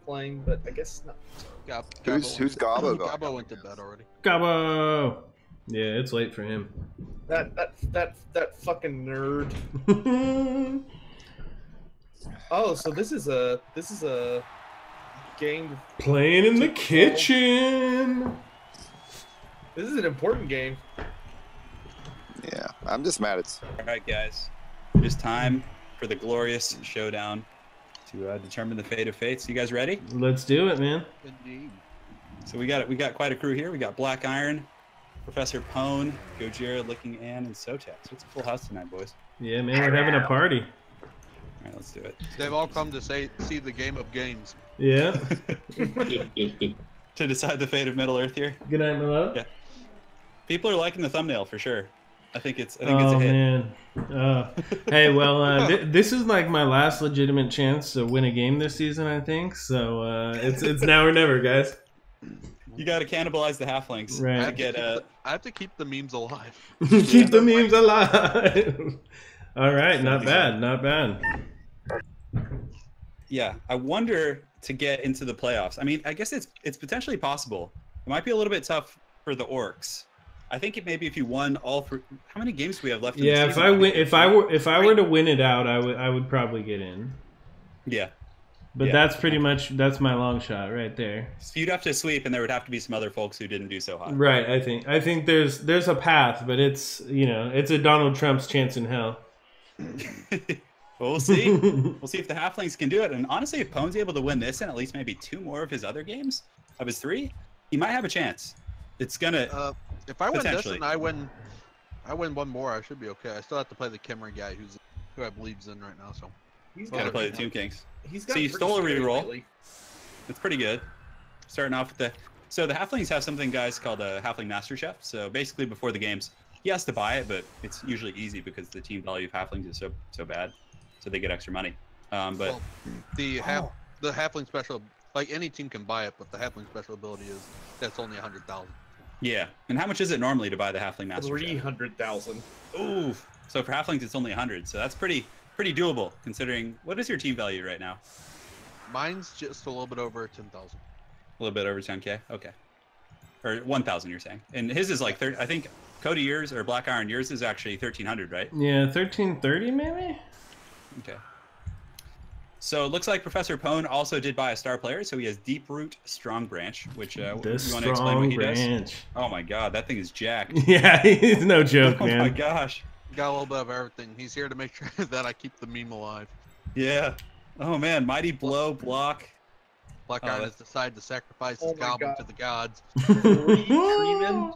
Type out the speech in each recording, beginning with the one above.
playing, but I guess not. Who's Gabo going? Gabo went to bed already. Gabo. Yeah, it's late for him. That fucking nerd. Oh, so this is a game playing in the kitchen. This is an important game. Yeah, I'm just mad it's. All right, guys, it is time for the glorious showdown to determine the fate of fates. You guys ready? Let's do it, man. Indeed. So we got quite a crew here. We got Black Iron, Professor Pone, Gojira, Licking Ann, and Sotex. So it's a full house tonight, boys. Yeah, man, we're having a party. All right, let's do it. They've all come to see the game of games. Yeah. To decide the fate of Middle Earth here. Good night, my love. Yeah. People are liking the thumbnail for sure. I think it's a hit. Man. Hey, well, this is like my last legitimate chance to win a game this season, I think. So it's now or never, guys. You got to cannibalize the halflings. Right. I have to keep the memes alive. Keep the memes alive. All right, not bad, not bad. Yeah, I wonder to get into the playoffs. I mean, I guess it's potentially possible. It might be a little bit tough for the Orcs. I think maybe if you won all three. How many games do we have left? In yeah, the season? if I were to win it out, I would probably get in. Yeah. But yeah. that's my long shot right there. So you'd have to sweep, and there would have to be some other folks who didn't do so hot. Right. I think there's a path, but it's it's a Donald Trump's chance in hell. Well, we'll see. We'll see if the halflings can do it. And honestly, if Pone's able to win this and at least maybe 2 more of his other games, of his 3, he might have a chance. It's gonna. If I win this and I win 1 more, I should be okay. I still have to play the Kimmer guy who I believe's in right now. So he's got to play the Tomb Kings. So you stole a reroll. It's pretty good. Starting off with the halflings have something, guys, called a halfling master chef. So basically, before the games, he has to buy it, but it's usually easy because the team value of halflings is so bad, so they get extra money. But well, the halfling special, like any team can buy it, but the halfling special ability is that's only 100,000. Yeah, and how much is it normally to buy the halfling master? 300,000. Ooh, so for halflings it's only 100, so that's pretty doable considering. What is your team value right now? Mine's just a little bit over 10,000. A little bit over 10K. Okay, or 1,000 you're saying, and his is like 30. I think Cody, yours or Black Iron, yours is actually 1,300, right? Yeah, 1,330 maybe. Okay. So it looks like Professor Pone also did buy a star player, so he has Deep Root Strong Branch, which you want to explain what he does? Oh my god, that thing is jacked. Yeah, he's no joke, man. Oh my gosh. Got a little bit of everything. He's here to make sure that I keep the meme alive. Yeah. Oh man, Mighty Blow, Block. Black Iron has decided to sacrifice his goblin to the gods. 3 treatment?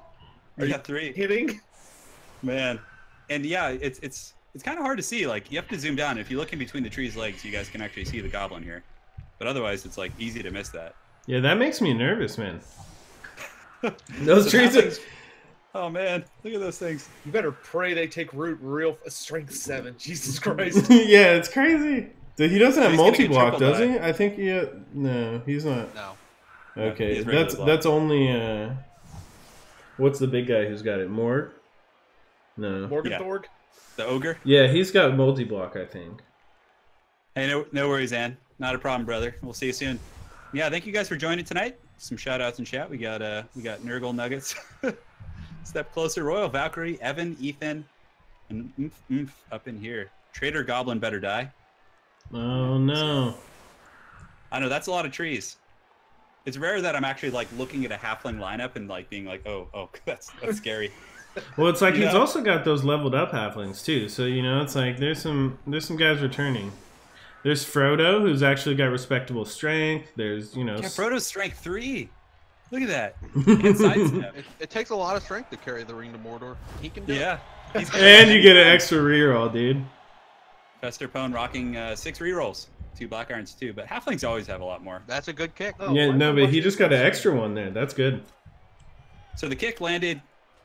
Are you 3? Hitting? Man. And yeah, it's kind of hard to see. Like, you have to zoom down. If you look in between the tree's legs, you guys can actually see the goblin here. But otherwise, it's like easy to miss that. Yeah, that makes me nervous, man. Those trees are... Oh man, look at those things. You better pray they take root real strength 7. Jesus Christ. Yeah, it's crazy. He doesn't have multi-block, does he? Die. I think he... No, he's not. No. Okay, that's only... What's the big guy who's got it? Morg? No. Morgenthorg? Yeah. The ogre? Yeah, he's got multi-block, I think. Hey, no worries, Ann. Not a problem, brother. We'll see you soon. Yeah, thank you guys for joining tonight. Some shout-outs in chat. We got Nurgle Nuggets. Step Closer, Royal Valkyrie, Evan, Ethan, and up in here. Trader Goblin better die. Oh no. I know, that's a lot of trees. It's rare that I'm actually like looking at a halfling lineup and like being like, oh, that's scary. Well, it's like he's also got those leveled up halflings too. So it's like there's some guys returning. There's Frodo, who's actually got respectable strength. There's yeah, Frodo's strength 3. Look at that. And sidestep. It takes a lot of strength to carry the ring to Mordor. He can do it. Yeah. And you get an extra reroll, dude. Fester Pone rocking 6 rerolls. 2 Black Irons too, but halflings always have a lot more. That's a good kick. Oh, yeah, no, but he just got an extra one there. That's good. So the kick landed,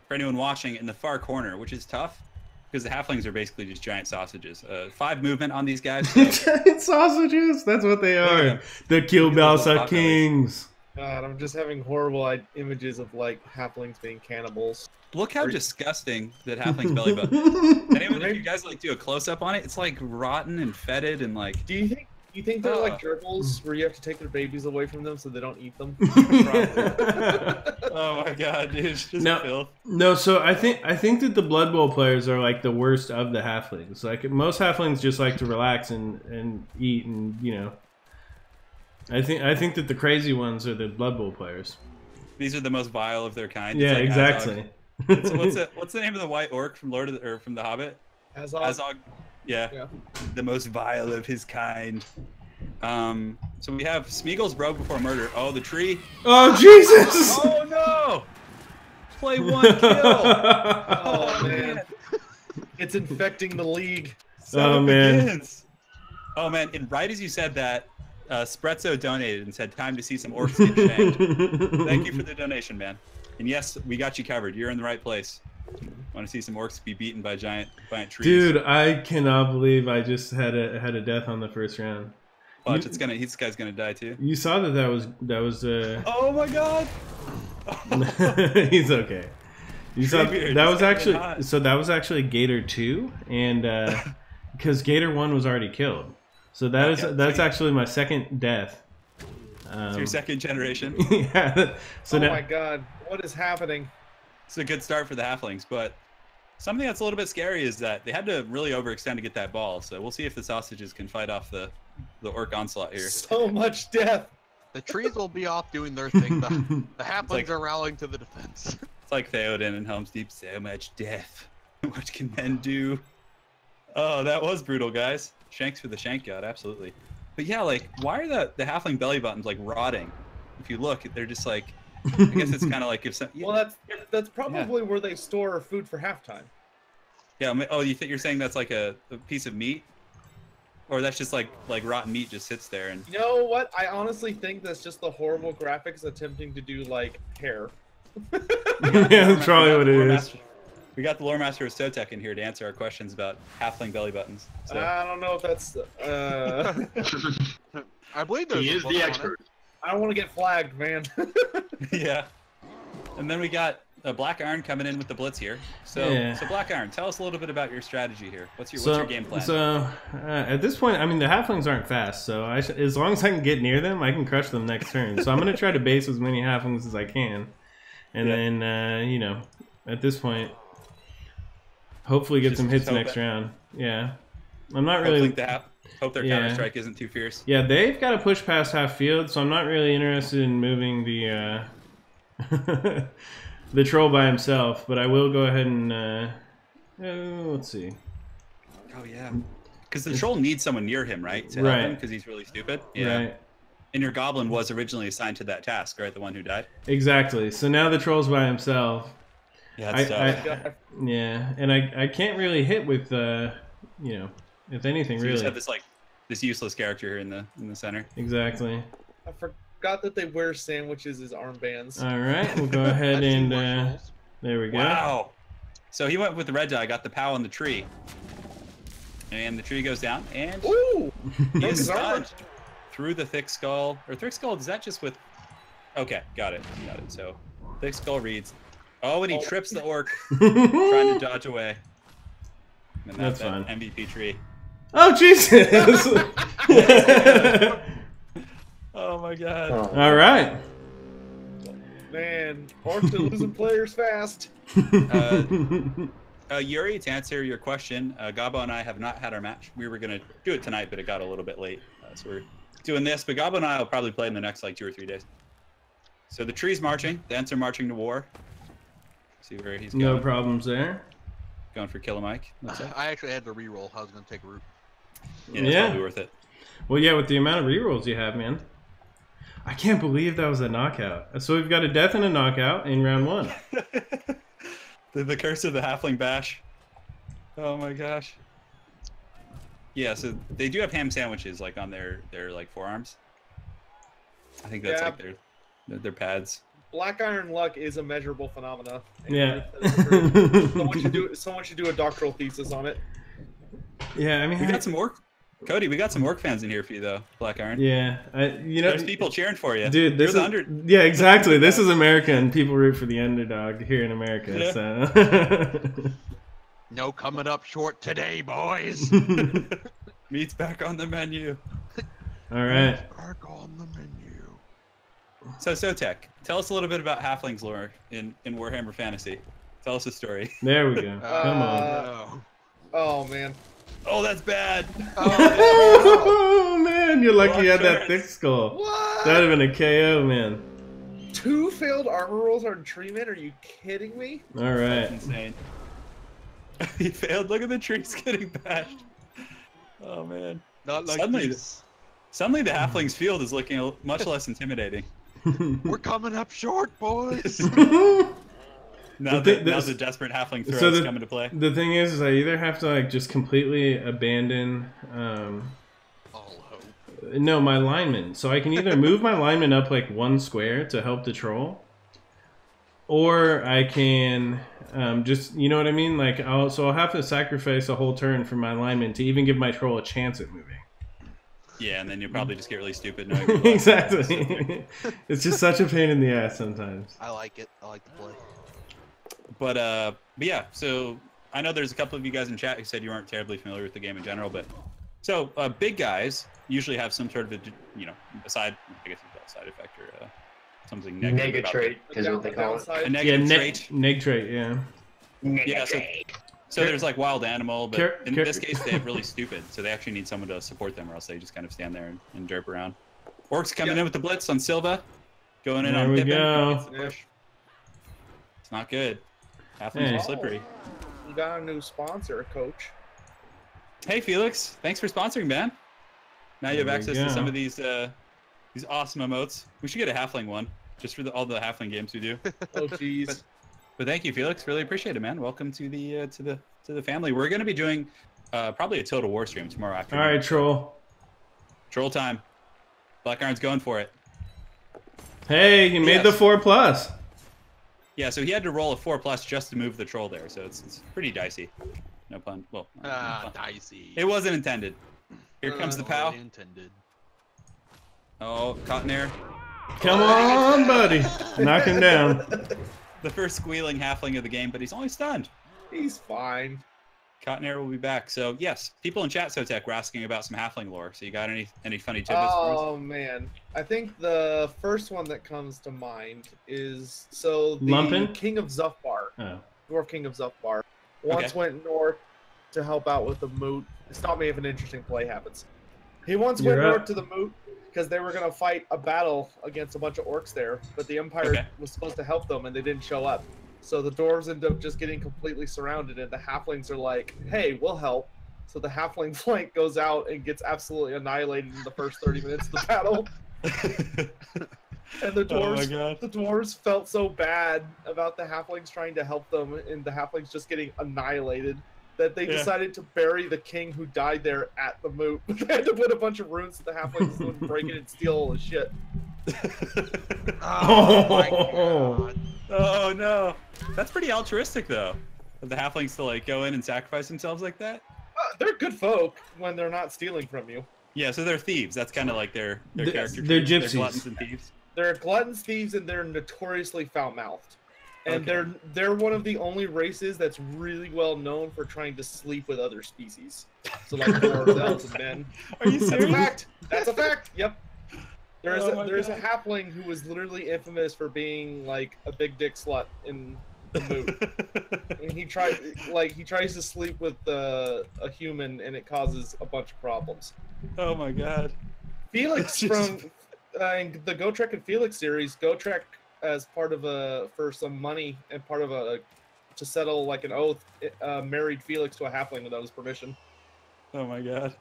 for anyone watching, in the far corner, which is tough because the halflings are basically just giant sausages. 5 movement on these guys. So. Giant sausages. That's what they are. The Kielbasa Kings. God, I'm just having horrible images of like halflings being cannibals. Look how disgusting that halfling's belly button is. Anyone, if you guys like do a close up on it, it's like rotten and fetid and like. Do you think You think they're like gerbils, where you have to take their babies away from them so they don't eat them? Oh my god, dude! It's just filth. No, so I think that the Blood Bowl players are like the worst of the halflings. Like most halflings just like to relax and eat, and you know. I think that the crazy ones are the Blood Bowl players. These are the most vile of their kind. Yeah, like exactly. So what's the name of the white orc from from The Hobbit? Azog. Yeah. The most vile of his kind. So we have Smeagol's bro before murder. Oh, the tree. Oh Jesus! Oh no! Play 1 kill. Oh man, it's infecting the league. Oh man. Begins. Oh man! And right as you said that, Sprezzo donated and said, "Time to see some orcs get shanked." Thank you for the donation, man. And yes, we got you covered. You're in the right place. Want to see some orcs be beaten by giant trees? Dude, I cannot believe I just had a death on the first round. Watch, this guy's gonna die too. You saw that was. Oh my god! He's okay. You saw that was actually Gator 2, and because Gator 1 was already killed, so that's actually my second death. It's your second generation. Yeah. So oh now, my god, what is happening? It's a good start for the halflings, but something that's a little bit scary is that they had to really overextend to get that ball. So we'll see if the sausages can fight off the orc onslaught here. So much death. The trees will be off doing their thing. The halflings are rallying to the defense. It's like Theoden in Helm's Deep. So much death. What can men do? Oh, that was brutal, guys. Shanks for the shank god, absolutely. But yeah, like, why are the halfling belly buttons like rotting? If you look, they're just like. I guess it's kind of like if some. Well, that's probably where they store food for halftime. Yeah. Oh, you're saying that's like a piece of meat, or that's just like rotten meat just sits there and. You know what? I honestly think that's just the horrible graphics attempting to do like hair. Yeah, that's probably what it is. We got the lore master of Stotek in here to answer our questions about halfling belly buttons. So. I don't know if that's. I believe there's. He is the expert. I don't want to get flagged, man. Yeah. And then we got Black Iron coming in with the blitz here. So Black Iron, tell us a little bit about your strategy here. What's your game plan? So at this point, I mean, the halflings aren't fast, so as long as I can get near them, I can crush them next turn. So I'm going to try to base as many halflings as I can. And then, you know, at this point, hopefully get some hits next round. Yeah. I'm not really... Hope their counter strike isn't too fierce. Yeah, they've got to push past half field, so I'm not really interested in moving the the troll by himself. But I will go ahead and let's see. Oh yeah, because the troll needs someone near him, right? To help him, because he's really stupid. Yeah. Right. And your goblin was originally assigned to that task, right? The one who died. Exactly. So now the troll's by himself. Yeah. Yeah, and I can't really hit with you know. If anything, so really. You just have this useless character here in the center. Exactly. I forgot that they wear sandwiches as armbands. All right, we'll go ahead and there we go. Wow. So he went with the red die, got the POW on the tree, and the tree goes down, and he is stunned through the thick skull. Or thick skull? Is that just with? Okay, got it. So thick skull reads. Oh, and he trips the orc, trying to dodge away. And that's fun. MVP tree. Oh Jesus! Oh my god! All right. Man, Orcs are losing players fast. Yuri, to answer your question, Gabo and I have not had our match. We were gonna do it tonight, but it got a little bit late, so we're doing this. But Gabo and I will probably play in the next like 2 or 3 days. So the tree's marching. The Ents are marching to war. See where he's going. No problems there. Going for Kill a Mike. I actually had to reroll. I was going to take a root. Yeah, it's probably worth it. Well, yeah, with the amount of rerolls you have, man. I can't believe that was a knockout. So we've got a death and a knockout in round 1. the curse of the halfling bash. Oh my gosh. Yeah, so they do have ham sandwiches like on their like forearms. I think that's like their pads. Black Iron luck is a measurable phenomena. Yeah. Someone should do a doctoral thesis on it. Yeah, I mean, we got some orc. Cody, we got some orc fans in here for you though, Black Iron. Yeah, you know, there's people cheering for you, dude. This is yeah, exactly. This is America, and people root for the underdog here in America. Yeah. So no coming up short today, boys. Meat's back on the menu. All right. Crack on the menu. So Sotek, tell us a little bit about Halflings lore in Warhammer Fantasy. Tell us a story. There we go. Come on. No. Oh man. Oh, that's bad. Oh man, you're lucky you had that Wrong thick skull. What? That'd have been a KO, man. 2 failed armor rolls on treatment? Are you kidding me? All right. That's insane. He failed. Look at the trees getting bashed. Oh man. Not like Suddenly- this. Suddenly the Halflings field is looking much less intimidating. We're coming up short, boys. Now the desperate Halfling throws come into play. The thing is I either have to like just completely abandon All hope. no, my lineman. So I can either move my lineman up like 1 square to help the troll, or I can just, you know what I mean? Like I'll have to sacrifice a whole turn for my lineman to even give my troll a chance at moving. Yeah, and then you'll probably just get really stupid. knowing you're lost. Exactly. It's just such a pain in the ass sometimes. I like it. I like the play. But yeah, so I know there's a couple of you guys in chat who said you weren't terribly familiar with the game in general, but so big guys usually have some sort of a, you know, side effect or something negative about Negatrait is what they call it. a negative trait. Neg trait, yeah. Yeah, so there's like wild animal, but in this case they have really stupid, so they actually need someone to support them, or else they just kind of stand there and derp around. Orcs coming in with the blitz on Silva, going in There on we Pippin. go. It's not good. Halflings Hey. are slippery. You got a new sponsor, coach. Hey Felix, thanks for sponsoring, man. Now you have There we access go. to some of these awesome emotes. We should get a Halfling one, just for all the Halfling games we do. Oh jeez. But thank you, Felix. Really appreciate it, man. Welcome to the family. We're going to be doing probably a Total War stream tomorrow All afternoon. right, troll. Troll time. Black Iron's going for it. Hey, you made the Yes. 4+. Yeah, so he had to roll a 4+ just to move the troll there, so it's pretty dicey. No pun. Well, no pun. Dicey. It wasn't intended. Here comes the POW. Intended. Oh, Cotton Air. Come on, buddy. Knock him down. The first squealing Halfling of the game, but he's only stunned. He's fine. Cotton Air will be back. So yes, people in chat, Sotek, were asking about some Halfling lore. So you got any funny tidbits for us? Oh man, I think the first one that comes to mind is the Lumpin'? King of Zufbar, Oh. Dwarf King of Zufbar, once went north to help out with the moot. Stop me if an interesting play happens. He once You're went up. north to the moot because they were gonna fight a battle against a bunch of orcs there, but the Empire was supposed to help them and they didn't show up. So the dwarves end up just getting completely surrounded, and the halflings are like, "Hey, we'll help." So the halfling flank goes out and gets absolutely annihilated in the first 30 minutes of the battle. And the Oh my dwarves, God. the dwarves felt so bad about the halflings trying to help them, and the halflings just getting annihilated, that they decided to bury the king who died there at the moot. They had to put a bunch of runes so the halflings wouldn't break it and steal all his shit. Oh my god. Oh no, that's pretty altruistic though. For the Halflings to like go in and sacrifice themselves like that. They're good folk when they're not stealing from you. Yeah, so they're thieves. That's kind of like their character. They're trait. gypsies. They're gluttons and thieves. They're gluttons, thieves, and they're notoriously foul-mouthed. And they're one of the only races that's really well known for trying to sleep with other species. So like dwarves, elves, and men. Are you That's a serious? fact. That's a fact. Yep. There's Oh my there's a God. halfling who was literally infamous for being like a big dick slut in the moot. And he tries to sleep with a human, and it causes a bunch of problems. Oh my god. Felix from the Gotrek and Felix series, Gotrek as part of for some money and part of to settle like an oath, married Felix to a halfling without his permission. Oh my god.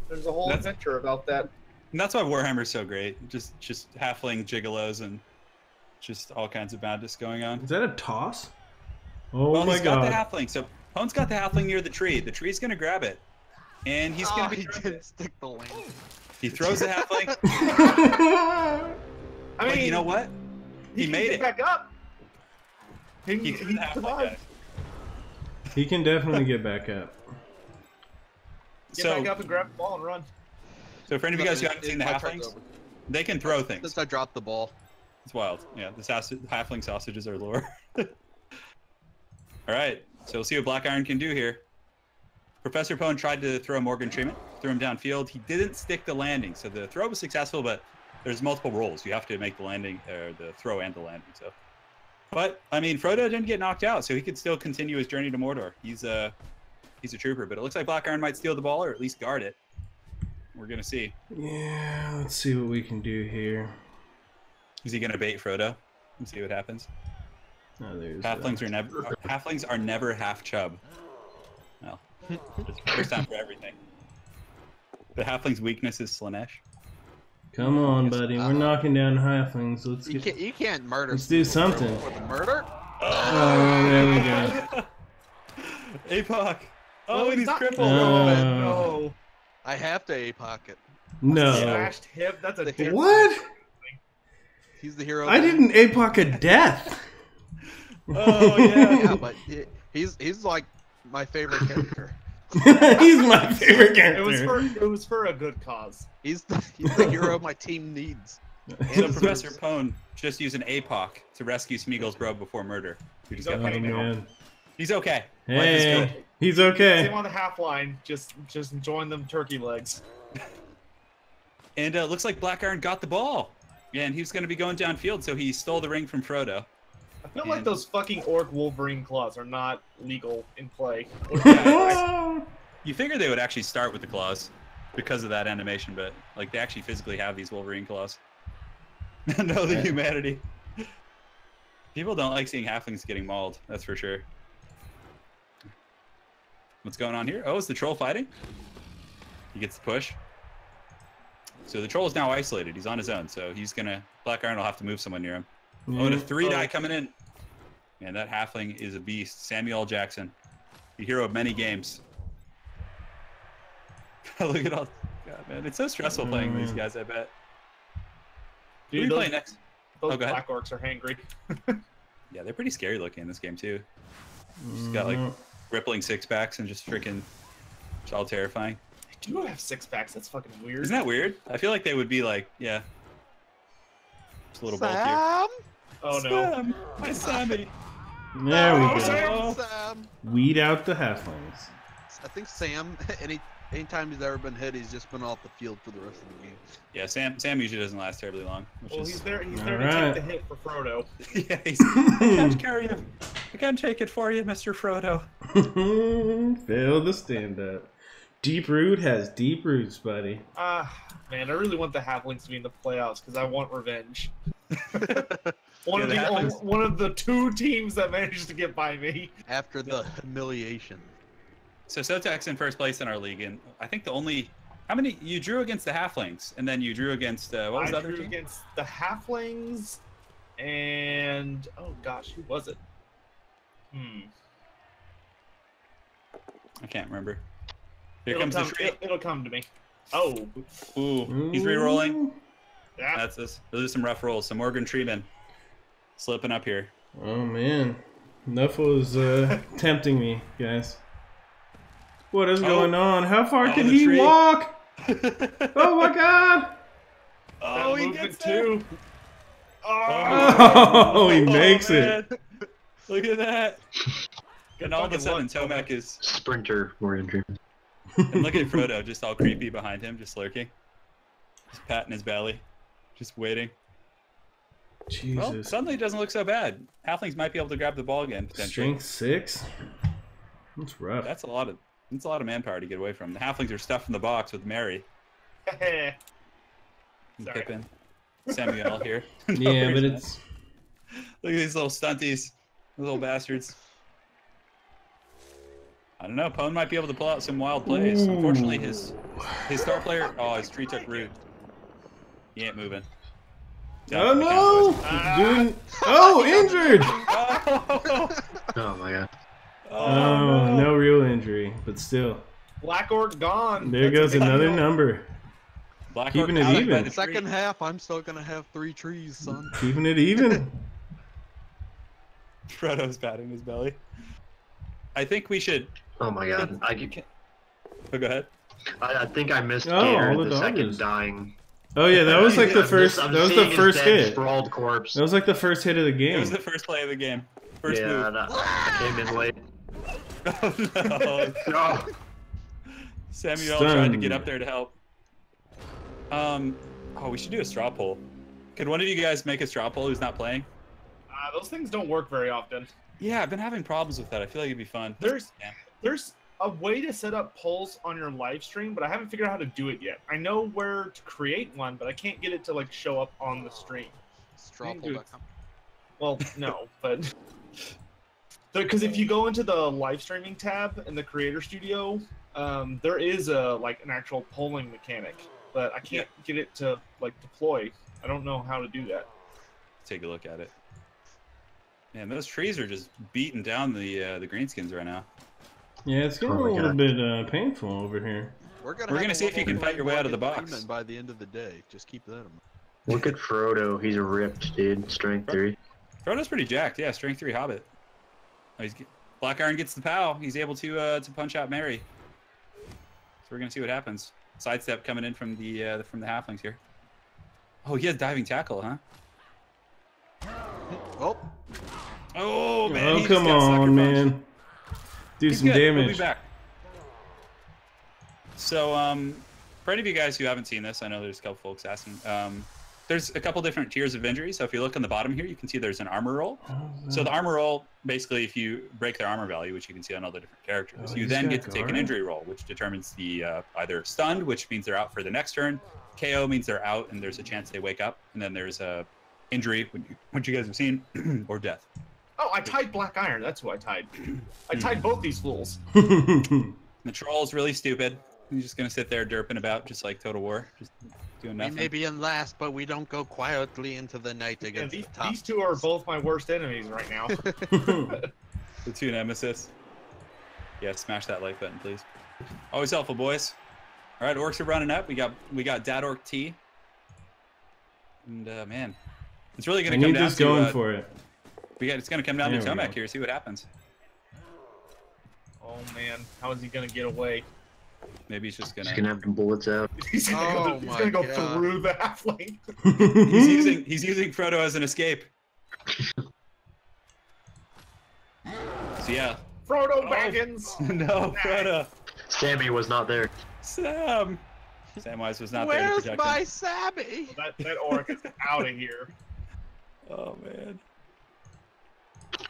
There's a whole adventure about that. And that's why Warhammer's so great. Just halfling gigolos and just all kinds of madness going on. Is that a toss? Oh Well, my he's got god. the halfling. So Pone's got the halfling near the tree. The tree's gonna grab it, and he's gonna be. He didn't stick the land. He throws the halfling. I But mean, you know what? He can made get it. back up. He threw the halfling survived. guy. He can definitely get back up. Get So, back up and grab the ball and run. so for any of you guys who haven't seen the My turn's halflings, over. they can throw things. Since I dropped the ball. It's wild. Yeah, the halfling sausages are lore. All right, so we'll see what Black Iron can do here. Professor Pone tried to throw Morgan treatment. threw him downfield. He didn't stick the landing, so the throw was successful, but there's multiple rolls. You have to make the landing, or the throw and the landing. So, but I mean, Frodo didn't get knocked out, so he could still continue his journey to Mordor. He's a trooper, but it looks like Black Iron might steal the ball or at least guard it. We're gonna see. Yeah, let's see what we can do here. Is he gonna bait Frodo and see what happens? Oh, Halflings are never half chub. Well, it's first time for everything. The halfling's weakness is Slanesh. Come on, buddy. We're knocking down halflings. You can't murder. Let's do something. With a murder? Oh, there we go. APOC. Oh, and he's crippled. No. I have to APOC it. No. Smashed hip. That's a different What? He's the hero. I didn't APOC a death. Oh yeah. Yeah, but he's like my favorite character. He's my favorite character. It was for a good cause. He's the hero my team needs. So Professor Pone just used an APOC to rescue Smeagol's bro before murder. We just got Okay, fighting man. now. He's okay. Life Hey, is good. he's okay. Same on the half line. Just enjoying them turkey legs. And looks like Black Iron got the ball. Yeah, and he was going to be going downfield, so he stole the ring from Frodo. I feel like those fucking orc Wolverine claws are not legal in play. You figure they would actually start with the claws because of that animation, but like they actually physically have these Wolverine claws. Know the humanity. People don't like seeing halflings getting mauled, that's for sure. What's going on here? Oh, is the troll fighting? He gets the push. So the troll is now isolated. He's on his own, so he's gonna. Black Iron will have to move someone near him. Oh, and a 3-die coming in. Man, that halfling is a beast. Samuel L. Jackson, the hero of many games. Look at all. God, man, it's so stressful playing these guys. I bet. Who are you playing next? Those go ahead. black orcs are hangry. Yeah, they're pretty scary looking in this game too. Just got like rippling six packs and just freaking. It's all terrifying. They do have six packs. That's fucking weird. Isn't that weird? I feel like they would be like, yeah. Just a little bulkier. Sam? Oh no. Sam, my Sammy. There we Oh, go. Sam. Weed out the halflings. I think Sam, anytime he's ever been hit, he's just been off the field for the rest of the game. Yeah, Sam usually doesn't last terribly long. Which Well, is... he's there. He's All there to right. take the hit for Frodo. Yeah, I can't carry him. I can't take it for you, Mr. Frodo. Fail the stand-up. Deep Root has deep roots, buddy. Man, I really want the halflings to be in the playoffs because I want revenge. One of the two teams that managed to get by me. After the humiliation. So Sotek's in first place in our league, and I think the only... How many... You drew against the Halflings, and then you drew against... what was the other I drew team? against the halflings, and... Oh gosh, who was it? I can't remember. Here comes the tree. It'll come to me. Oh. Ooh, he's re-rolling. Yeah. That's this. Those are some rough rolls. Some Morgan Treeman slipping up here. Oh man, enough was tempting me, guys. What is going on? How far can he walk? Oh my god! Oh, he gets too. Oh, he makes it. Look at that. And all of a sudden, Tomek is sprinter Morgan Dream. And look at Frodo, just all creepy behind him, just lurking, just patting his belly, just waiting. Jesus. Well, suddenly it doesn't look so bad. Halflings might be able to grab the ball again potentially. Strength 6. That's rough. That's a lot of manpower to get away from. The Halflings are stuffed in the box with Mary. Sorry. Pippin, Samuel here. Yeah, but it's. Look at these little stunties, little bastards. I don't know. Pone might be able to pull out some wild plays. Ooh. Unfortunately, his star player. Oh, his tree took root. He ain't moving. Oh no! Oh, injured! Oh my god. Oh, no real injury, but still. Black Orc gone. There goes another number. Black Keeping Orc it out by even. the Second tree. half, I'm still gonna have 3 trees, son. Keeping it even. Frodo's patting his belly. I think we should. Oh my god. Oh, go ahead. I think I missed Oh, Gator, all the the second dogs. dying. Oh yeah, that was like the I'm first. just- I'm That was seeing the his first dead, hit. Sprawled corpse. That was like the first hit of the It game. was the first play of the game. First yeah, move. I came in late. Oh no. Oh, Samuel Stunned. tried to get up there to help. Oh, we should do a straw poll. Could one of you guys make a straw poll who's not playing? Those things don't work very often. Yeah, I've been having problems with that. I feel like it'd be fun. There's a way to set up polls on your live stream, but I haven't figured out how to do it yet. I know where to create one, but I can't get it to like show up on the stream. Strawpoll.com. Well, no, but because if you go into the live streaming tab in the Creator Studio, there is an actual polling mechanic, but I can't get it to like deploy. I don't know how to do that. Take a look at it. Man, those trees are just beating down the greenskins right now. Yeah, it's getting a little bit painful over here. We're We're gonna see if you can fight your way out of the box. By the end of the day, just keep that in mind. Look at Frodo. He's ripped, dude. Strength 3. Frodo's pretty jacked. Yeah, strength 3 hobbit. Oh, Black Iron gets the POW. He's able to punch out Mary. So we're gonna see what happens. Sidestep coming in from the halflings here. Oh, he has diving tackle, huh? Oh man! Oh, come on, man. Do He's some good. We'll be damage. back. So, for any of you guys who haven't seen this, I know there's a couple folks asking. There's a couple different tiers of injury. So if you look on the bottom here, you can see there's an armor roll. So the armor roll, basically, if you break their armor value, which you can see on all the different characters, you then get to take an injury roll, which determines the either stunned, which means they're out for the next turn. KO means they're out, and there's a chance they wake up. And then there's a injury, which you guys have seen, or death. Oh, I tied Black Iron. That's who I tied. I tied both these fools. The troll's really stupid. He's just gonna sit there derping about, just like Total War, just doing nothing. We may be in last, but we don't go quietly into the night against the top. These two are both my worst enemies right now. The two nemesis. Yeah, smash that like button, please. Always helpful, boys. All right, orcs are running up. We got Dad Orc T. And man, it's really gonna come down just to going for it. it's gonna come down to There we Tomek go. here. See what happens. Oh man, how is he gonna get away? Maybe he's just He's gonna. gonna have the bullets out. He's gonna go through the halfling. he's using Frodo as an escape. So yeah. Frodo Baggins. No, Frodo. Sammy was not there. Samwise was not there to Where's protect my him. Sammy? That orc is out of here. Oh man.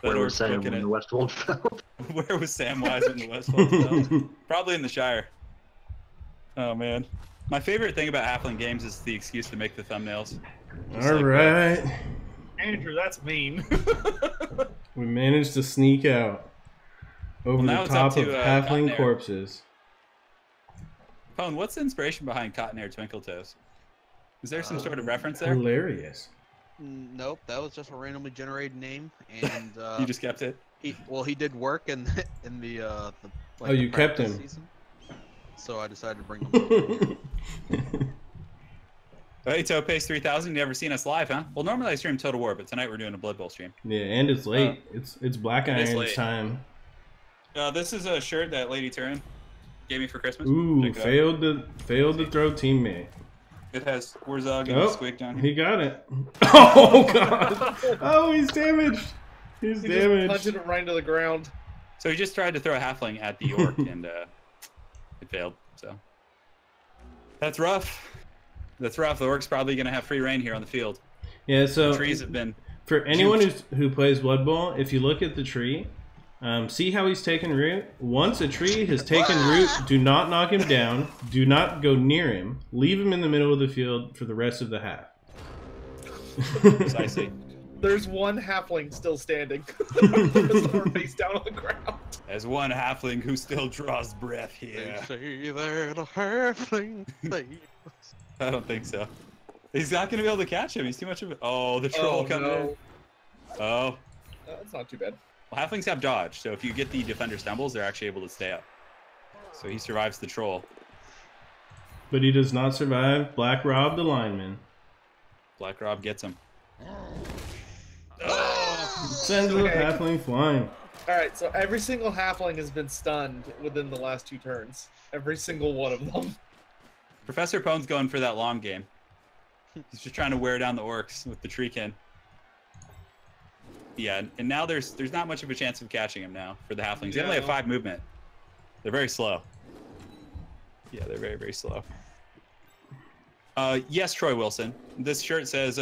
Where was Sam looking when at- the Westwold fell? Where was Samwise in the Westfold? Probably in the Shire. Oh man. My favorite thing about Halfling games is the excuse to make the thumbnails. All right. Andrew, that's mean. We managed to sneak out over now the it's up top of to, halfling Cotton Air. corpses. Pone, what's the inspiration behind Cotton Air Twinkle Toes? Is there some sort of reference there? Hilarious. Nope, that was just a randomly generated name, and You just kept it? he did work in the Oh, you kept practice him. season, so I decided to bring him. Hey, Topace 3000, you never seen us live, huh? Well, normally I stream Total War, but tonight we're doing a Blood Bowl stream. Yeah, and it's late. It's Black it is Iron's late. time. This is a shirt that Lady Turin gave me for Christmas. Ooh, Check it out. failed to throw teammate. It has Warzog and Oh, Squeak down here. he got it. Oh god. Oh, he's damaged. He's He just damaged. punched it right into the ground. So he just tried to throw a halfling at the orc, and it failed. So that's rough. That's rough. The orc's probably going to have free reign here on the field. Yeah, so The trees have been. for anyone who plays Blood Bowl, if you look at the tree, see how he's taken root? Once a tree has taken root, do not knock him down. Do not go near him. Leave him in the middle of the field for the rest of the half. Precisely. There's one halfling still standing. Face down on the ground. As one halfling who still draws breath here. They say that a halfling thing. I don't think so. He's not going to be able to catch him. He's too much of a... Oh, the troll coming in. Oh. That's not too bad. Well, halflings have dodge, so if you get the defender stumbles, they're actually able to stay up. So he survives the troll. But he does not survive Black Rob the lineman. Black Rob gets him. Sends the halfling flying. Alright, so every single halfling has been stunned within the last 2 turns. Every single one of them. Professor Pone's going for that long game. He's just trying to wear down the orcs with the treekin. Yeah, and now there's not much of a chance of catching him now for the halflings. They only have 5 movement. They're very slow. Yeah, they're very, very slow. Yes, Troy Wilson. This shirt says,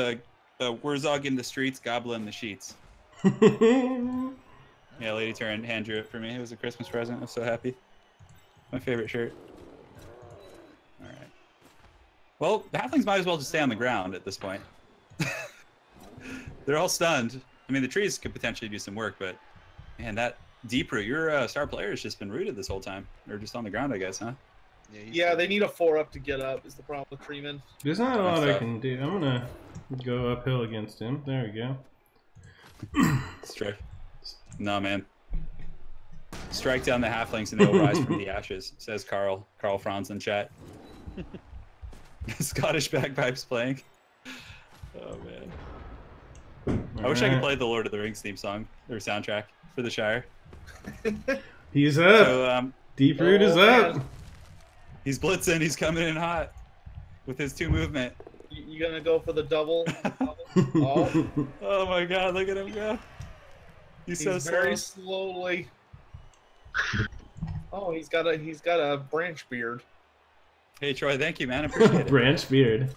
Wurzog in the streets, Goblin in the sheets. Yeah, Lady Turin hand drew it for me. It was a Christmas present. I was so happy. My favorite shirt. All right. Well, the Halflings might as well just stay on the ground at this point. They're all stunned. I mean, the trees could potentially do some work, but man, that deep root, your star player has just been rooted this whole time. Or just on the ground, I guess, huh? Yeah, they need a 4-up to get up is the problem with Treeman. There's not a lot I can do. I'm gonna go uphill against him. There we go. Strike. No, man. Strike down the Halflings and they'll rise from the ashes, says Carl. Carl Franz in chat. Scottish bagpipes playing. Oh, man. I wish I could play the Lord of the Rings theme song, or soundtrack, for the Shire. He's up. So, Deep root is up. Man. He's blitzing. He's coming in hot with his 2 movement. You gonna go for the double? Oh. Oh my God! Look at him go. He's so very slow. slowly. Oh, he's got a branch beard. Hey Troy, thank you, man. I appreciate it. Branch beard.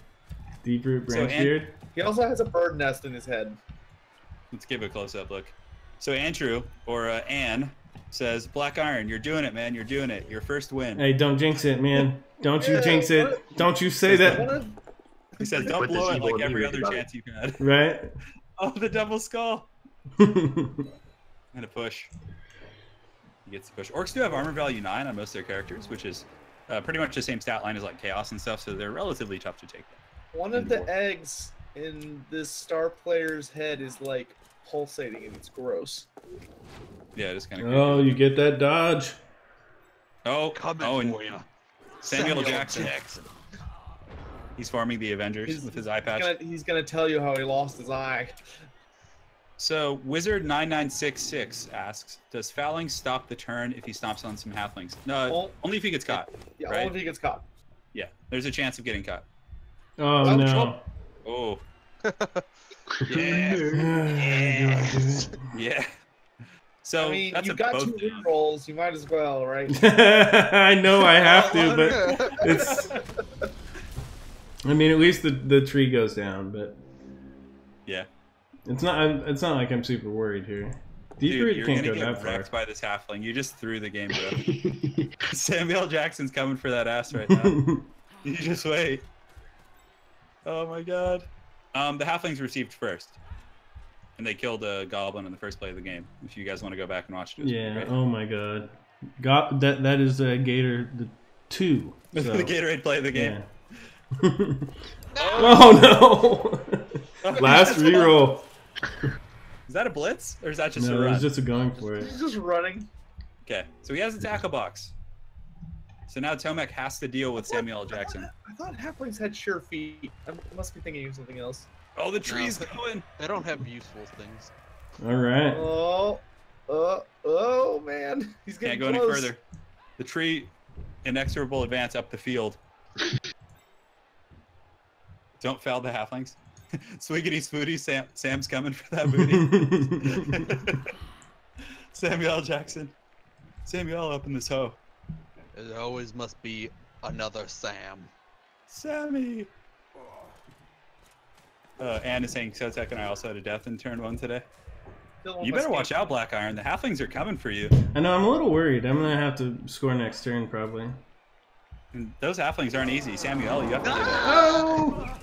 Deep root branch beard. He also has a bird nest in his head. Let's give a close-up look. So Andrew, or Ann, says, Black Iron, you're doing it, man. You're doing it. Your first win. Hey, don't jinx it, man. Don't you jinx it. Don't you say that. He says, don't blow it like every other chance you've had. Right? Oh, the double skull. And a push. He gets the push. Orcs do have armor value 9 on most of their characters, which is pretty much the same stat line as like Chaos and stuff, so they're relatively tough to take down. One of the eggs in this star player's head is like pulsating and it's gross. Yeah, it is kind of Oh, you get that dodge. Oh, and for you. Samuel Jackson. He's farming the Avengers with his eye patch. He's gonna tell you how he lost his eye. So Wizard9966 asks, does fouling stop the turn if he stomps on some Halflings? No, only if he gets caught. Yeah, right? only if he gets caught. Yeah, there's a chance of getting caught. Oh, no. Oh. Yeah. So I mean, that's you've got 2 rerolls, you might as well, right? I know I have to, but it's... I mean, at least the tree goes down, but... Yeah. It's not like I'm super worried here. Deep root you're can't gonna go get that far. wrecked by this Halfling. You just threw the game, bro. Samuel Jackson's coming for that ass right now. You just wait. Oh my God. The Halflings received first, and they killed a goblin in the first play of the game. If you guys want to go back and watch it. Yeah. Right? Oh my God. That is Gator the 2. So. The Gatorade play of the game. Yeah. Oh no! Last reroll. Is that a blitz or is that just a No, it run? was just a going for it. He's just running. Okay, so he has a tackle box. So now Tomek has to deal with Samuel L. Jackson. I thought Halflings had sure feet. I must be thinking of something else. Oh, the tree's going. They don't have useful things. All right. Oh man, he's getting Can't go close. any further. The tree, inexorable advance up the field. Don't foul the Halflings. Swiggity spooty, Sam's coming for that booty. Samuel L. Jackson. Samuel up in this hoe. There always must be another Sam. Sammy! Ann is saying Sotek and I also had a death in turn 1 today. You better watch out, Black Iron. The Halflings are coming for you. I know, I'm a little worried. I'm going to have to score next turn, probably. And those Halflings aren't easy. Samuel, you have to do that. Oh!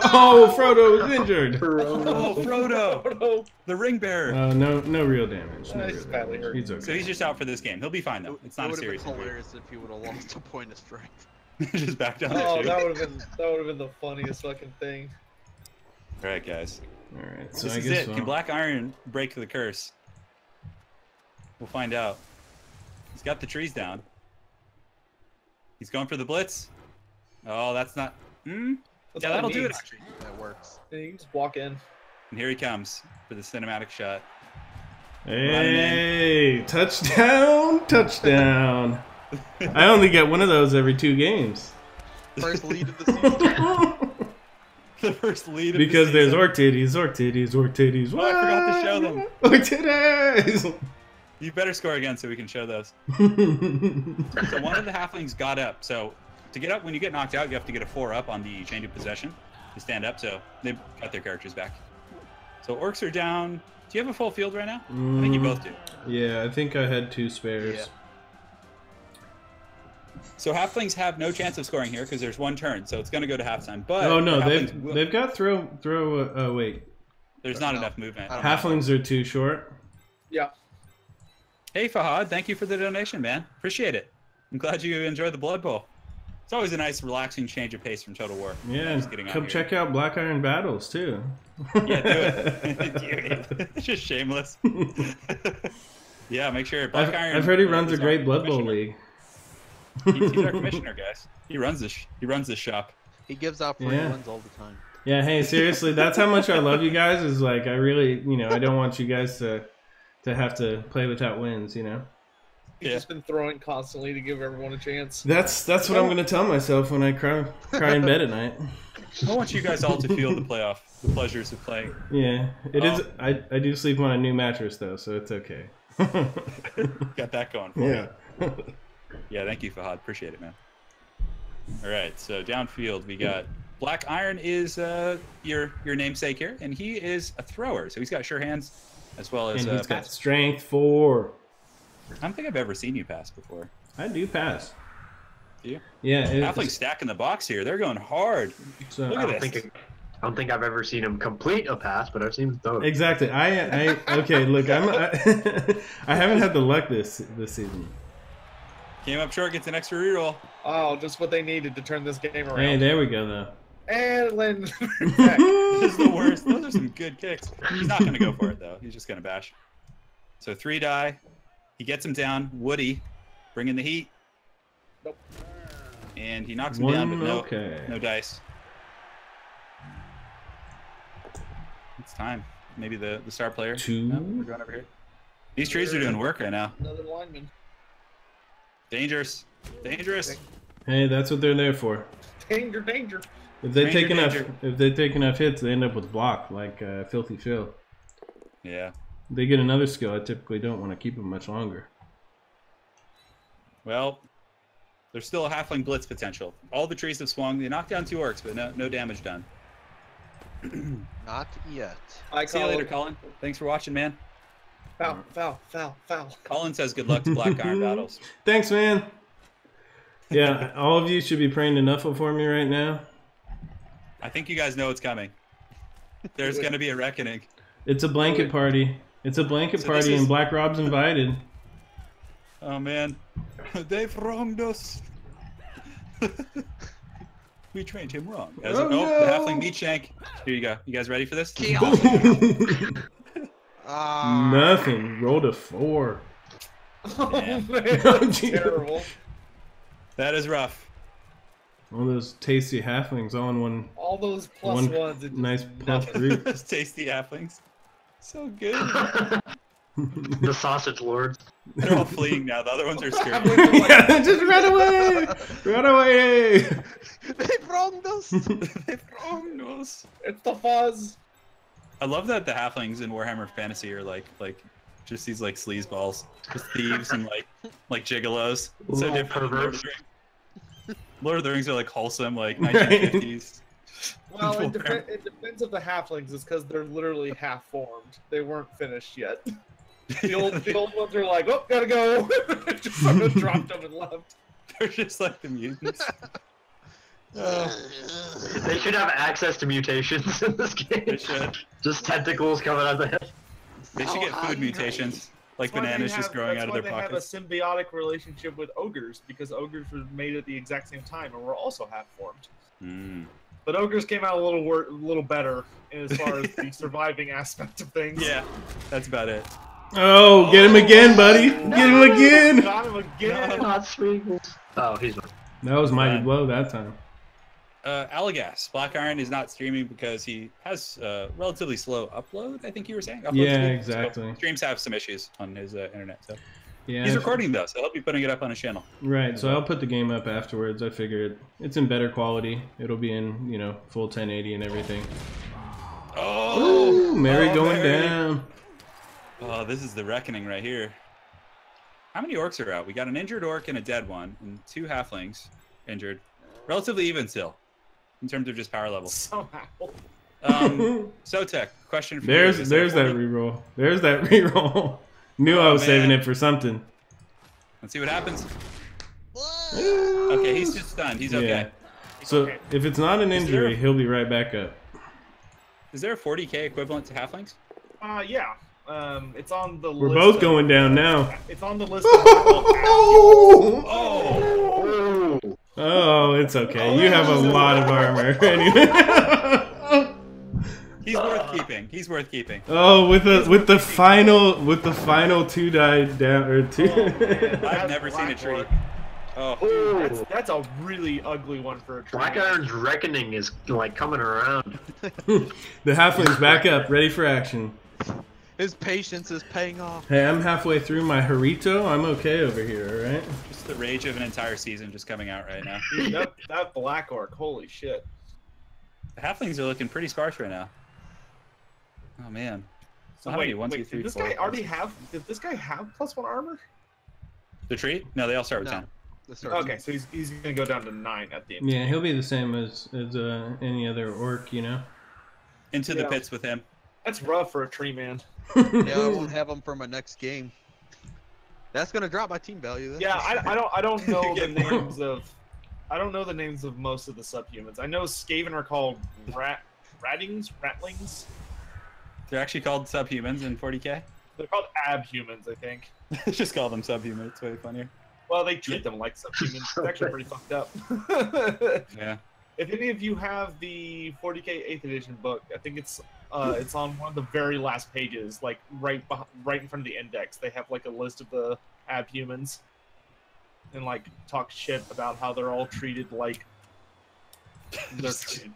Oh, Frodo is injured. Oh, Frodo! The ring bearer. No real damage. No He's real badly damage. hurt. He's okay. So he's just out for this game. He'll be fine, though. It's not a serious It would have injury. been hilarious if he would have lost a point of strength. Just back down Oh, there, too. that would have been the funniest fucking thing. All right, guys. All right, so This I is guess it. Can Black Iron break the curse? We'll find out. He's got the trees down. He's going for the blitz. Oh, that's not... That's Yeah, all that'll he do it, needs. actually. That works. Yeah, you can just walk in. And here he comes for the cinematic shot. Hey, touchdown, touchdown. I only get one of those every 2 games. First lead of the season. The first lead of Because the there's season. orc titties, orc titties, orc titties. Oh, I forgot to show them. Orc titties! You better score again so we can show those. So one of the halflings got up. So to get up, when you get knocked out, you have to get a 4 up on the change of possession to stand up. So they got their characters back. So orcs are down. Do you have a full field right now? I think you both do. Yeah, I think I had 2 spares. Yeah. So halflings have no chance of scoring here because there's 1 turn, so it's going to go to halftime. But oh no, they've got throw. Wait, there's not enough movement. halflings are too short. Yeah. Hey Fahad, thank you for the donation, man. Appreciate it. I'm glad you enjoyed the Blood Bowl. It's always a nice, relaxing change of pace from Total War. Yeah, come check out Black Iron Battles too. Yeah, do it. It's just shameless. Yeah, make sure Black Iron. I've heard he runs a great Blood Bowl league. He's our commissioner, guys. He runs this shop. He gives out free ones all the time. Yeah, hey, seriously, that's how much I love you guys. Is like I really, I don't want you guys to have to play without wins, He's just been throwing constantly to give everyone a chance. That's what I'm gonna tell myself when I cry in bed at night. I want you guys all to feel the pleasures of playing. Yeah, it is. I do sleep on a new mattress though, so it's okay. Got that going for you. Yeah, thank you, Fahad. Appreciate it, man. All right, so downfield we got Black Iron is your namesake here, and he is a thrower, so he's got sure hands as well as. And he's got strength 4. I don't think I've ever seen you pass before. I do pass. Do you? Yeah. Halflings stacking the box here. They're going hard. So, Look at this. I don't think I've ever seen him complete a pass, but I've seen him throw it. Exactly. Okay. Look, I haven't had the luck this season. Came up short, gets an extra reroll. Oh, just what they needed to turn this game around. Hey, there we go though. And Lynn. This is the worst. Those are some good kicks. He's not going to go for it though. He's just going to bash. So 3 die. He gets him down. Woody, bringing the heat. Nope. And he knocks him down, but no dice. It's time. Maybe the star player. 2. No, we're going over here. These trees are doing work right now. Another lineman. Dangerous. Dangerous. Hey, that's what they're there for. Danger, danger. If they take enough hits, they end up with block like Filthy Phil. Yeah. They get another skill. I typically don't want to keep them much longer. Well, there's still a halfling blitz potential. All the trees have swung. They knocked down 2 orcs, but no damage done. Not yet. See you later, Colin. Thanks for watching, man. Foul, foul, foul, foul. Colin says good luck to Black Iron Battles. Thanks, man. Yeah, all of you should be praying to Nuffle for me right now. I think you guys know what's coming. There's going to be a reckoning. It's a blanket party. It's a blanket party, and Black Rob's invited. Oh, man. They've wronged us. We trained him wrong. The halfling meat shank. Here you go. You guys ready for this? Nothing. Rolled a 4. Oh, man, that's terrible. That is rough. All those tasty halflings all in one. All those plus ones. Nice plus 3. Those tasty halflings. So good. The sausage lords. They're all fleeing now. The other ones are scared. Yeah, just run away! Run away! They've wronged us. They've wronged us. It's the fuzz. I love that the halflings in Warhammer Fantasy are like just these like sleazeballs, just thieves and like gigolos. It's so different than Lord of the Rings. Lord of the Rings are like wholesome, like 1950s. Well, in defense of the halflings, it's because they're literally half formed. They weren't finished yet. The old ones are like, oh, gotta go. Just sort of dropped them and left. They're just like the mutants. They should have access to mutations in this game. They should. Just tentacles coming out of the head. They should get food mutations, like bananas just growing out of their pockets. They have a symbiotic relationship with ogres because ogres were made at the exact same time and were also half formed. Mm. But ogres came out a little better as far as the surviving aspect of things. Yeah, that's about it. Oh, get him again, buddy! Get him again! Got him again! Not Sprinkles. Oh, he's not. That was mighty blow that time. AllBlacks. Black Iron is not streaming because he has relatively slow upload, I think you were saying? Upload Yeah, speed. exactly. So streams have some issues on his internet. So Yeah, he's recording though, so he'll be putting it up on his channel. Right, so I'll put the game up afterwards. I figured it's in better quality. It'll be in, full 1080 and everything. Oh! Ooh, Mary going Mary. down. Oh, this is the reckoning right here. How many orcs are out? We got an injured orc and a dead one, and 2 halflings injured. Relatively even still, in terms of just power level. Somehow. Sotek, question for There's you. that reroll. There's that reroll. Knew I was saving it for something. Let's see what happens. Okay, he's just stunned. He's okay. Yeah. So if it's not an injury, he'll be right back up. Is there a 40k equivalent to halflings? Yeah. It's on the list. We're both going down now. It's on the list of Oh, it's okay. You have a lot of armor anyway. He's worth keeping. He's worth keeping. Oh, with the final 2 die down or 2. I've never seen a tree. Oh, that's a really ugly one for a tree. Black Iron's Reckoning is like coming around. The halfling's back up, ready for action. His patience is paying off. Hey, I'm halfway through my Harito. I'm okay over here, alright? Just the rage of an entire season just coming out right now. Dude, that black orc, holy shit. The halflings are looking pretty sparse right now. Oh man. So wait, did this guy already have? Did this guy have +1 armor? The tree? No, they all start with 10. Okay, so he's gonna go down to 9 at the end. Yeah, he'll be the same as any other orc, you know. Into the pits with him. That's rough for a tree man. Yeah, I won't have him for my next game. That's gonna drop my team value. Yeah, I don't know the names of. I don't know the names of most of the subhumans. I know Skaven are called ratlings. They're actually called subhumans in 40k. They're called abhumans, I think. Just call them subhuman. It's way funnier. Well, they treat them like subhumans. It's actually pretty fucked up. Yeah. If any of you have the 40k 8th edition book, I think it's on one of the very last pages, like right in front of the index. They have like a list of the abhumans, and like talk shit about how they're all treated like they're treated.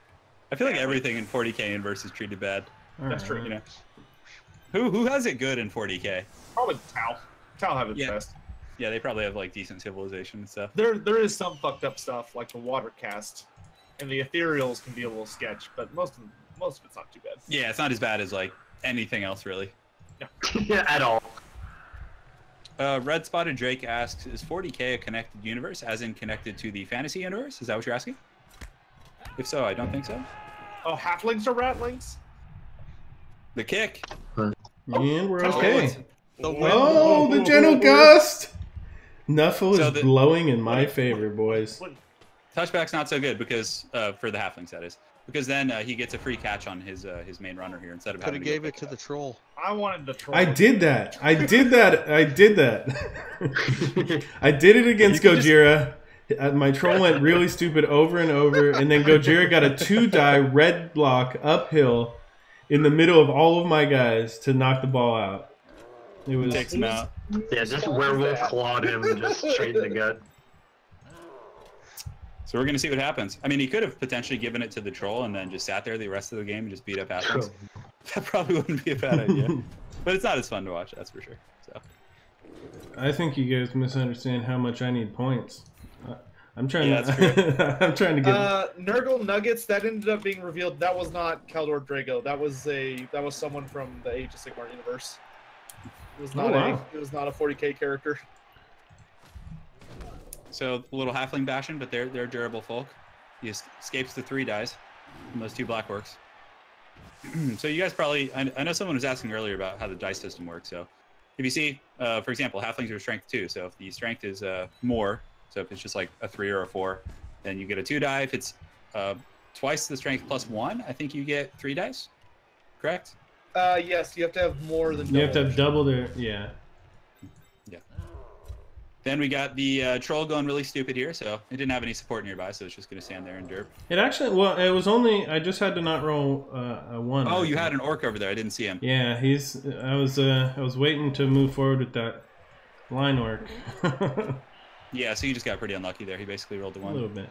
I feel like everything in 40k universe is treated bad. That's true. You know. Who has it good in 40k? Probably Tau. Tau have it best. Yeah, they probably have like decent civilization and stuff. There is some fucked up stuff like the water cast, and the ethereals can be a little sketch, but most of it's not too bad. Yeah, it's not as bad as like anything else really. Yeah, at all. Red Spotted Drake asks, is 40k a connected universe, as in connected to the fantasy universe? Is that what you're asking? If so, I don't think so. Oh, halflings or ratlings? The kick. And we're okay. Oh, the gentle gust! Nuffle is blowing in my favor, boys. Touchback's not so good because for the halflings, that is. Because then he gets a free catch on his main runner here instead of having to gave it to the troll. I wanted the troll. I did that. I did that. I did it against Gojira. My troll went really stupid over and over, and then Gojira got a 2-die red block uphill in the middle of all of my guys to knock the ball out. It was takes him out. Yeah, just werewolf clawed him and just straight in the gut. So we're gonna see what happens. I mean, he could have potentially given it to the troll and then just sat there the rest of the game and just beat up halflings. That probably wouldn't be a bad idea. But it's not as fun to watch, that's for sure. So I think you guys misunderstand how much I need points. I'm trying to. I'm trying to get. Nurgle Nuggets that ended up being revealed. That was not Kaldor Drago. That was someone from the Age of Sigmar universe. It was not It was not a 40k character. So a little halfling bashing, but they're durable folk. He escapes the 3 dies from those 2 black orcs. So you guys probably, I know someone was asking earlier about how the dice system works. So if you see, for example, halflings are strength 2. So if the strength is more, so if it's just like a 3 or a 4, then you get a 2 die. If it's twice the strength plus 1, I think you get 3 dice. Correct? Yes, you have to have more than double. You have to have double their, yeah. Yeah. Then we got the troll going really stupid here, so it didn't have any support nearby, so it's just going to stand there and derp. It actually, well, it was only, I just had to not roll a 1. Oh, you had an orc over there. I didn't see him. Yeah, I was waiting to move forward with that line orc. Yeah, so you just got pretty unlucky there. He basically rolled a 1. A little bit.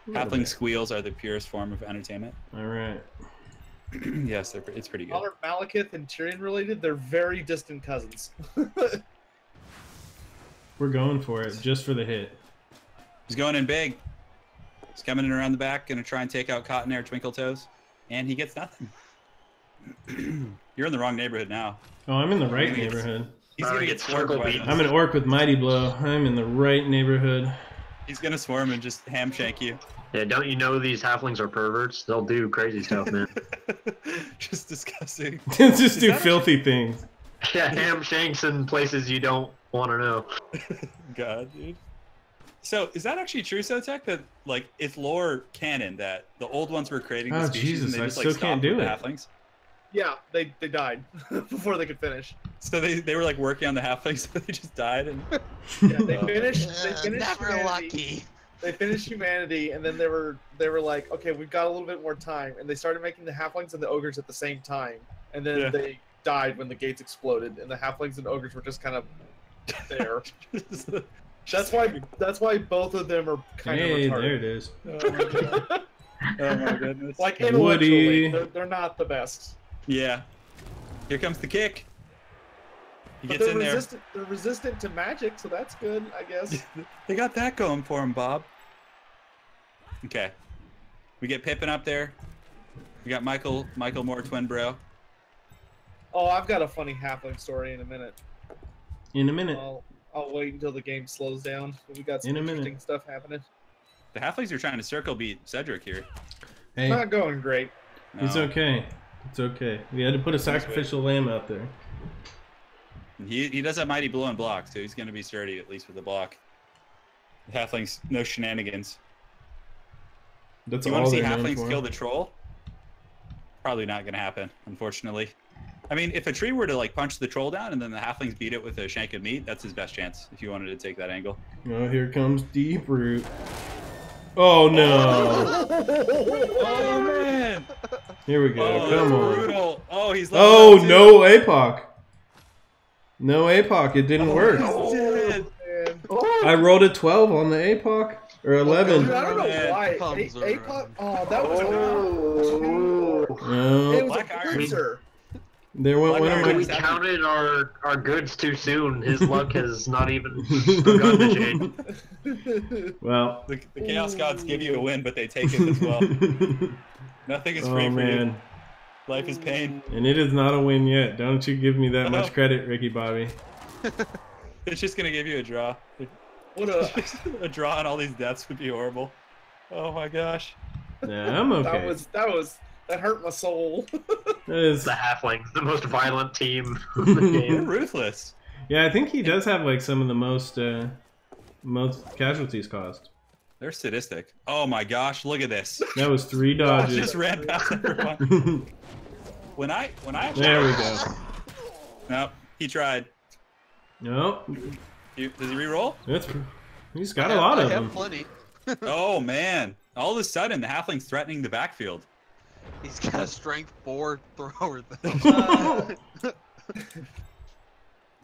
Halfling squeals are the purest form of entertainment. All right. Yes, it's pretty good. While they're Malekith and Tyrion related, they're very distant cousins. We're going for it, just for the hit. He's going in big. He's coming in around the back, going to try and take out Cotton Air Twinkle Toes, and he gets nothing. You're in the wrong neighborhood now. Oh, I'm in the right neighborhood. He's gonna get circle swarmed. beat. I'm an orc with mighty blow. I'm in the right neighborhood. He's gonna swarm and just ham shank you. Yeah, don't you know these halflings are perverts? They'll do crazy stuff, man. Just disgusting. Just do filthy things. Yeah, ham shanks in places you don't want to know. God, dude. So is that actually true, Sotek? That like it's lore canon that the old ones were creating the Oh, species Jesus, and they I just like still stopped can't do with the it. halflings? Yeah, they died before they could finish. So they were like working on the halflings, but they just died and Yeah, they finished. They finished Never humanity. lucky. They finished humanity, and then they were like, okay, we've got a little bit more time, and they started making the halflings and the ogres at the same time, and then they died when the gates exploded, and the halflings and ogres were just kind of there. That's why both of them are kind of Hey, retarded. there it is. Oh my God. Oh my goodness. Like Woody. intellectually, they're not the best. Yeah. Here comes the kick. He But gets they're in there. resistant. They're resistant to magic, so that's good, I guess. They got that going for him, Bob. Okay. We get Pippin up there. We got Michael Moore, twin bro. Oh, I've got a funny halfling story in a minute. In a minute. I'll wait until the game slows down. We got some In a minute. interesting stuff happening. The halflings are trying to circle beat Cedric here. Hey, Not going great. it's No. okay. It's okay. We had to put a sacrificial lamb out there. He does have mighty blow and block, so he's going to be sturdy at least with the block. The halflings, no shenanigans. That's Do you all want to see they're known halflings for. kill the troll? Probably not going to happen, unfortunately. I mean, if a tree were to like punch the troll down and then the halflings beat it with a shank of meat, that's his best chance. If you wanted to take that angle. Oh, here comes Deep Root. Oh no! Oh man! Here we go. Oh, Come that's on. brutal. Oh, he's. Oh, leveled up, no APOC. No APOC. It didn't too. work. Oh, Man. I rolled a 12 on the APOC. Or 11. Dude, I don't know Man, why. comes APOC. around. Oh, that was Oh. it No. was Black a Iron. pincer. There went one of Black We my... Iron. counted our goods too soon. His luck has not even begun to change. Well. The Chaos Gods give you a win, but they take it as well. Nothing is free Oh, for man. you. Life is pain. And it is not a win yet. Don't you give me that No. much credit, Ricky Bobby. It's just gonna give you a draw. What a A draw on all these deaths would be horrible. Oh my gosh. Yeah, I'm okay. that hurt my soul. That is- The halflings, the most violent team in the You're game. ruthless. yeah, I think he does have like some of the most casualties caused. They're sadistic. Oh my gosh, look at this. That was 3 I dodges. just ran past everyone. When I actually... There we go. Nope, he tried. No, Does he re-roll? he's got a lot of I have them. plenty. Oh man. All of a sudden, the halfling's threatening the backfield. He's got a strength 4 thrower though.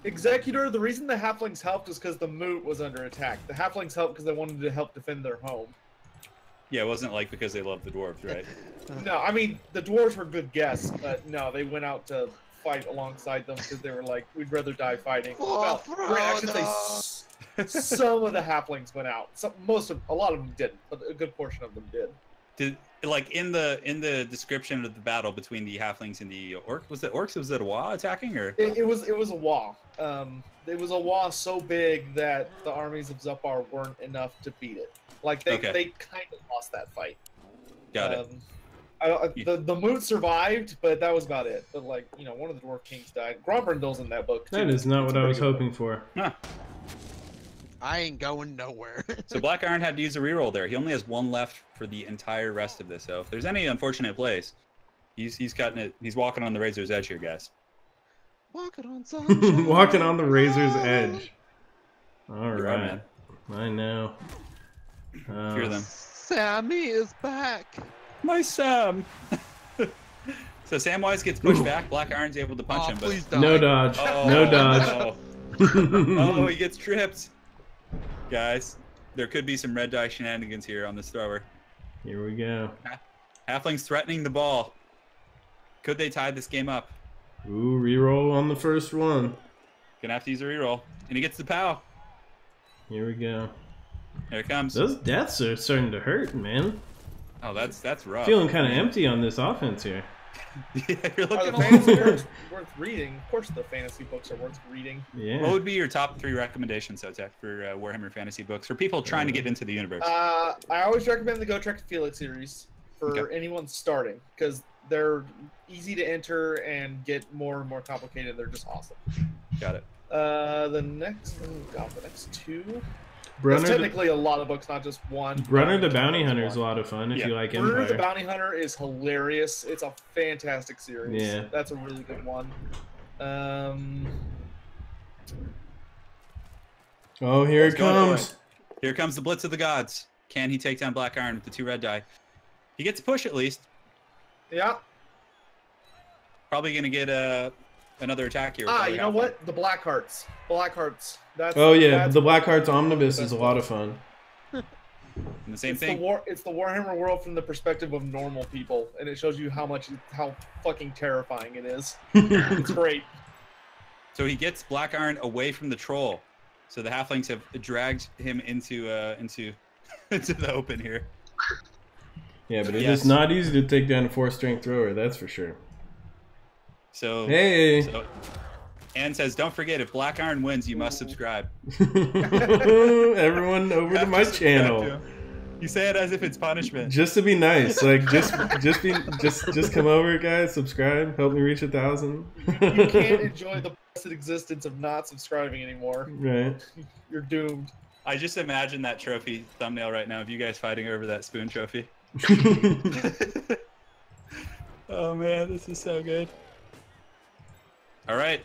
Executor, the reason the halflings helped is because the moot was under attack. The halflings helped because they wanted to help defend their home. Yeah, it wasn't like because they love the dwarves, right? No, I mean, the dwarves were good guests, but no, they went out to fight alongside them because they were like, we'd rather die fighting. Well, I should say some of the halflings went out. A lot of them didn't, but a good portion of them did. Did like in the description of the battle between the halflings and the orcs, was it orcs? Was it a Wa attacking or? It was a Wa. It was a Wa so big that the armies of Zupar weren't enough to beat it. Like they kind of lost that fight. Got it. The moot survived, but that was about it. But like, you know, one of the dwarf kings died. Grombrindal's in that book too. That is not It's what a I was pretty good hoping for. Huh. I ain't going nowhere. So Black Iron had to use a reroll there. He only has 1 left for the entire rest of this. So if there's any unfortunate plays, he's cutting it. He's walking on the razor's edge here, guys. Walking on sunshine. Walking on the razor's edge. All You are, right. man. I know. Hear them. Sammy is back. My Sam. So Samwise gets pushed back. Black Iron's able to punch him, but Please die. No dodge. Oh, No dodge. Oh, he gets tripped. Guys, there could be some red die shenanigans here on this thrower. Here we go. Halflings threatening the ball. Could they tie this game up? Ooh, reroll on the first one. Gonna have to use a reroll. And he gets the POW. Here we go. Here it comes. Those deaths are starting to hurt, man. Oh, that's rough. Feeling kind of empty on this offense here. Yeah, you're Are looking the a fantasy little books worth reading? Of course, the fantasy books are worth reading. Yeah. What would be your top 3 recommendations, Zotek, for Warhammer Fantasy books for people trying to get into the universe? I always recommend the Go Trek Felix series for Okay. anyone starting because they're easy to enter and get more and more complicated. They're just awesome. Got it. The next 2. Brunner There's the, technically a lot of books, not just one. Brunner the Bounty Hunter is a one. lot of fun if Yeah. you like Brunner the Empire. Bounty Hunter is hilarious. It's a fantastic series. Yeah. That's a really good one. Oh, here Let's it go, comes. Here comes the Blitz of the Gods. Can he take down Black Iron with the 2 red die? He gets a push at least. Yeah. Probably going to get another attack here. You know what? The Black Hearts. Black Hearts. That's, Oh yeah, that's the Blackheart's Omnibus is a lot of fun. And the same it's thing. It's the Warhammer world from the perspective of normal people, and it shows you how fucking terrifying it is. It's great. So he gets Black Iron away from the troll. So the halflings have dragged him into into the open here. Yeah, but it Yes. is not easy to take down a 4-strength thrower, that's for sure. So Hey! So, Ann says, "Don't forget, if Black Iron wins, you must subscribe." Everyone over to my channel. You say it as if it's punishment. Just to be nice, like just come over, guys. Subscribe, help me reach 1,000. You can't enjoy the blessed existence of not subscribing anymore. Right. You're doomed. I just imagine that trophy thumbnail right now of you guys fighting over that spoon trophy. Oh man, this is so good. All right.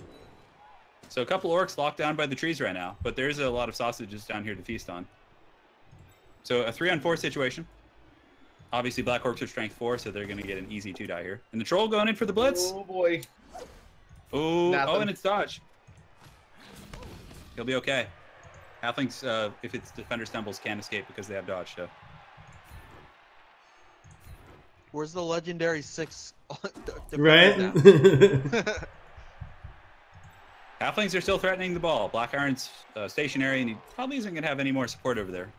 So a couple orcs locked down by the trees right now, but there's a lot of sausages down here to feast on. So a 3-on-4 situation. Obviously, black orcs are strength 4, so they're going to get an easy 2-die here. And the troll going in for the blitz. Oh boy. Oh, Nothing. and it's dodge. He'll be okay. Halflings, if it's defender stumbles, can't escape because they have dodge. So Where's the legendary 6? Right? halflings are still threatening the ball. Black Iron's stationary, and he probably isn't going to have any more support over there.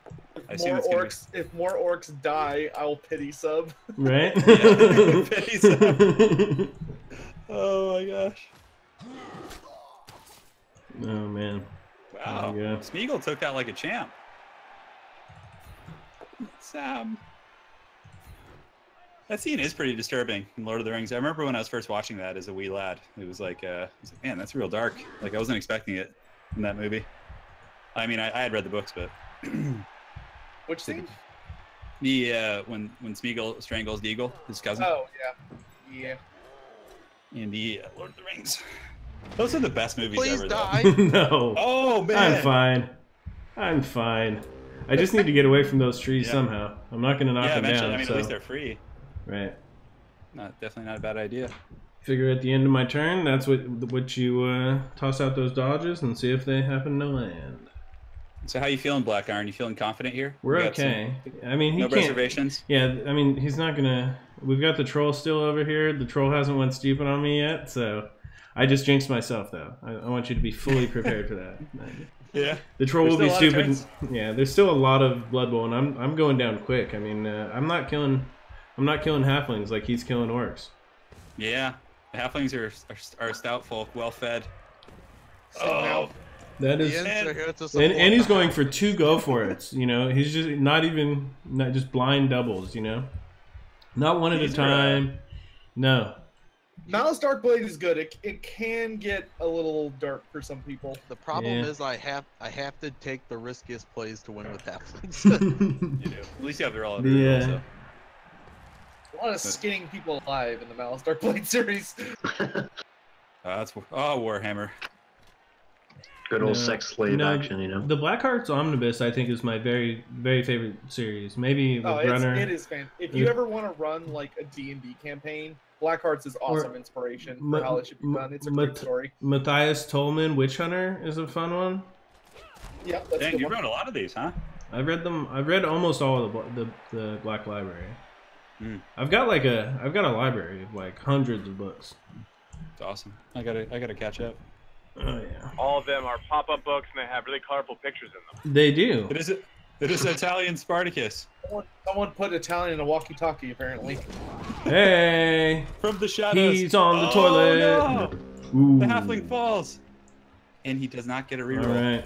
I assume it's gonna If more orcs die, I will pity sub. Right? Yeah. Oh my gosh. Oh man. Wow. There you go. Smeagol took that like a champ. That scene is pretty disturbing in Lord of the Rings. I remember when I was first watching that as a wee lad. It was like, man, that's real dark. Like, I wasn't expecting it in that movie. I mean, I had read the books, but... Which scene? The, when Smeagol strangles the eagle, his cousin. Oh, yeah. Yeah. In the Lord of the Rings. Those are the best movies Please ever, die. No. Oh, man! I'm fine. I'm fine. I just need to get away from those trees somehow. I'm not going to knock them eventually. down. I mean, so. at least they're free. Right. Definitely not a bad idea. Figure at the end of my turn, that's what you toss out those dodges and see if they happen to land. So how you feeling, Black Iron? You feeling confident here? We're You got okay. I mean, he no can't. reservations? Yeah, I mean, he's not gonna. We've got the troll still over here. The troll hasn't went stupid on me yet, so I just jinxed myself though. I want you to be fully prepared for that. Yeah. The troll will There's be still a lot of stupid. turns. Yeah, there's still a lot of Blood Bowl, and I'm going down quick. I mean, I'm not killing halflings like he's killing orcs. Yeah. The halflings are stout folk, well fed. Somehow. That The is, ends are here to support and he's the going for 2 go for it. You know, he's just not just blind doubles. You know, not one at a These are, time. No. Malice Darkblade is good. It can get a little dark for some people. The problem Yeah. is I have to take the riskiest plays to win with halflings. You do. At least you have the relative. Yeah. So. A lot of skinning people alive in the Malice Darkblade series. That's Warhammer. Good old sex slave action, you know. The Blackheart's Omnibus, I think, is my very, very favorite series. Maybe with Runner. It is fan. If you ever want to run like a D&D campaign, Blackheart's is awesome inspiration for how it should be done. It's a great story. Matthias Tolman, Witch Hunter, is a fun one. Yeah, that's a Dang, good you one. wrote a lot of these, huh? I've read them. I've read almost all of the Black Library. Mm. I've got a library of like hundreds of books. It's awesome. I gotta catch up. Oh yeah. All of them are pop-up books, and they have really colorful pictures in them. They do. But is It is Italian Spartacus. Someone put Italian in a walkie-talkie, apparently. Hey, From the shadows. he's on the Oh, toilet. No. Ooh. The halfling falls. And he does not get a reroll. All right.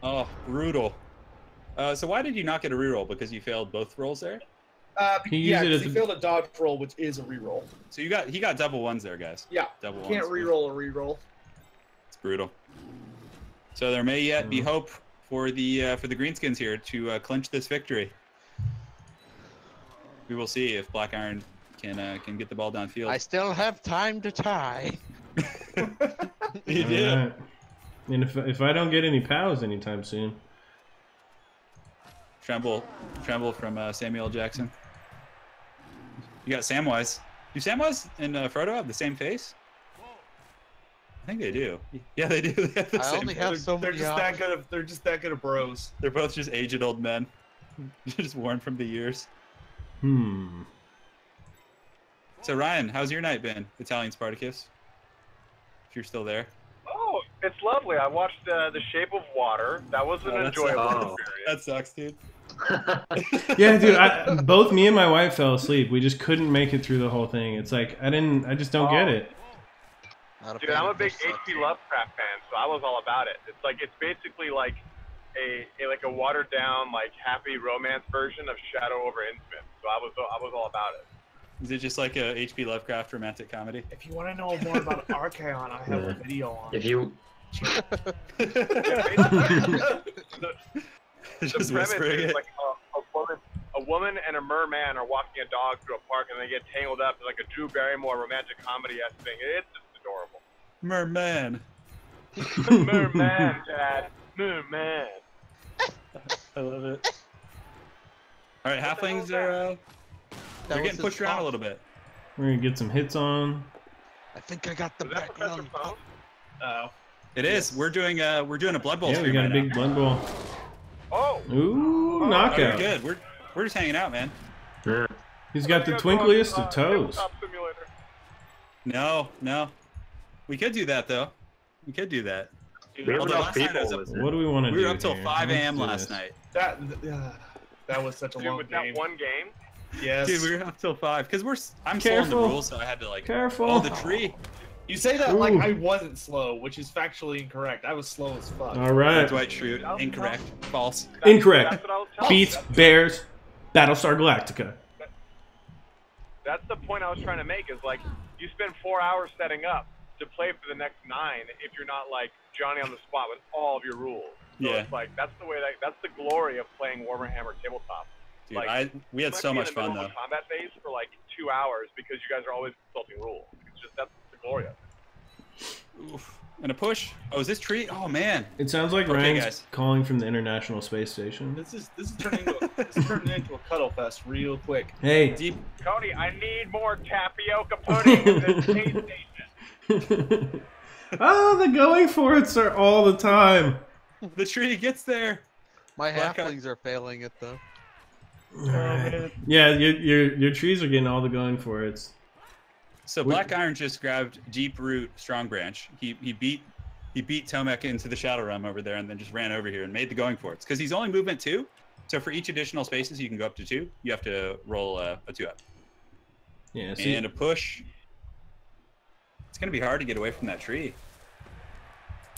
Oh, brutal. So why did you not get a reroll? Because you failed both rolls there? He Yeah, used it because as he a- failed a dodge roll, which is a reroll. So he got double ones there, guys. Yeah, Double you can't ones. reroll a reroll. It's brutal. So there may yet be hope for the greenskins here to clinch this victory. We will see if Black Iron can get the ball downfield. I still have time to tie. You All do. right. And if I don't get any POWs anytime soon. Tremble from Samuel L. Jackson. You got Samwise. Do Samwise and Frodo have the same face? I think they do. Yeah, they do. They have the I same only face. have so They're many just that options. good of. They're just that good of bros. They're both just aged old men. Just worn from the years. So Ryan, how's your night been? Italian Spartacus? If you're still there. Oh, it's lovely. I watched The Shape of Water. That was an enjoyable experience. That sucks, dude. Yeah, dude. Both me and my wife fell asleep. We just couldn't make it through the whole thing. It's like I just don't get it. Dude, I'm a big H.P. Lovecraft fan, so I was all about it. It's basically like a watered down, like happy romance version of Shadow over Innsmouth. So I was all about it. Is it just like a H.P. Lovecraft romantic comedy? If you want to know more about Archaon, I have a video on. If you The Just premise whispering is it. like a woman and a merman are walking a dog through a park and they get tangled up. It's like a Drew Barrymore romantic comedy-esque thing. It's just adorable. Merman. Merman, Dad. Merman. I love it. All right, halflings are they're getting pushed around a little bit. We're gonna get some hits on. I think I got the Is that Professor background. Phone? Oh. It is. We're doing a Blood Bowl Yeah, we stream got right a big Blood Bowl. Oh! Ooh, now. knockout. Very good. We're just hanging out, man. He's got the twinkliest of toes. Tabletop Simulator. No. We could do that though. We could do that. we have Although enough last night I people. was with What it. do we want to do? we were up till here? 5 Let's a.m. do last this. night. That was such a Dude, long with game. that one game, Yes. Dude, we were up till 5 because I'm slow in the Careful. rules, so I had to like. Careful. Oh, the tree. You say that like Ooh. I wasn't slow, which is factually incorrect. I was slow as fuck. All right. Dwight Schrute. Incorrect. False. Incorrect. that's what I was telling Beats Bears, Battlestar Galactica. That's the point I was trying to make. Is like you spend 4 hours setting up to play for the next 9 if you're not like Johnny on the spot with all of your rules. So Yeah. it's like that's the glory of playing Warhammer tabletop. Dude, Like, we had You might so be much in the fun middle though. of a combat phase for like 2 hours because you guys are always consulting rules. It's just that's the glory of it. Oof. And a push. Oh, is this tree? Oh man. It sounds like Okay, Ryan's guys. calling from the International Space Station. This is turning into a cuddle fest real quick. Hey. Deep. Cody, I need more tapioca pudding in this space station. Oh, the going for it's are all the time. The tree gets there. My Black halflings are failing it though. Alright. Yeah, your trees are getting all the going for it. So Black Iron just grabbed Deep Root Strong Branch. He beat Tomek into the Shadow Realm over there, and then just ran over here and made the going for it. Because he's only movement 2, so for each additional spaces you can go up to 2. You have to roll a 2-up. Yeah. See, And a push. It's gonna be hard to get away from that tree.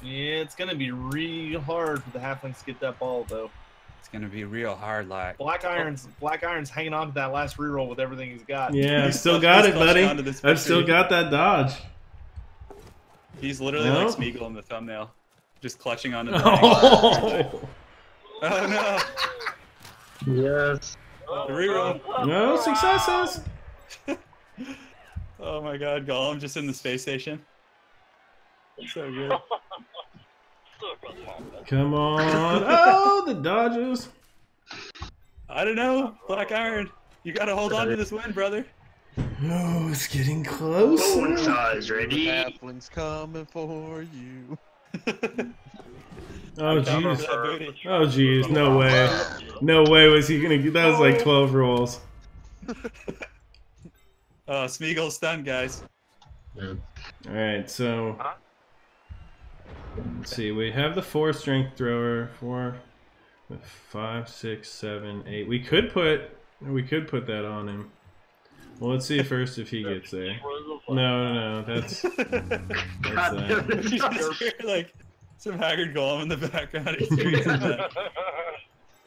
Yeah, it's gonna be real hard for the halflings to get that ball though. It's gonna be real hard, like. Black Iron's hanging on to that last reroll with everything he's got. yeah, I've He's still still- got he's it, buddy. clutching onto this I've still victory. got that dodge. He's literally No. like Smeagol in the thumbnail, just clutching onto the ring. Oh, Oh no! Yes. The reroll. no successes. Oh my God, Gollum just in the space station. So good. Come on. Oh, the dodges. I don't know, Black Iron. You gotta hold on to this win, brother. Oh, it's getting Bone close. size ready. Halflings coming for you. Oh, Cover jeez. for that booty. Oh, jeez. No way. No way was he gonna get. That was like 12 rolls. Oh, Smeagol's stunned, guys. All right, so let's see. We have the 4 strength thrower, 4 5, 6, 7, 8. We could put that on him. Well, let's see first if he gets there. No, that's like some haggard golem in the background.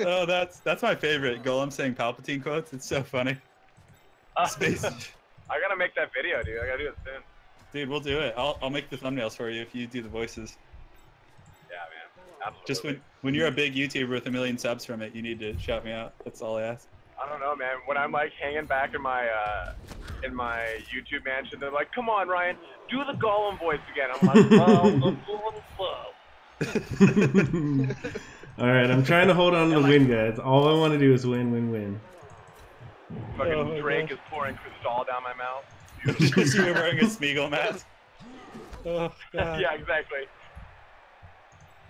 Oh, that's my favorite. Golem saying Palpatine quotes. It's so funny. Space. I gotta make that video, dude. I gotta do it soon. Dude, we'll do it. I'll make the thumbnails for you if you do the voices. Yeah, man. Absolutely. Just when you're a big YouTuber with 1 million subs from it, you need to shout me out. That's all I ask. I don't know, man. When I'm like hanging back in my YouTube mansion, they're like, "Come on, Ryan, do the Gollum voice again." I'm like, All right, I'm trying to hold on to the win, guys. All I want to do is win. Fucking Drake is pouring Cristal down my mouth. Just you wearing a Smeagol mask. Oh God. Yeah, exactly.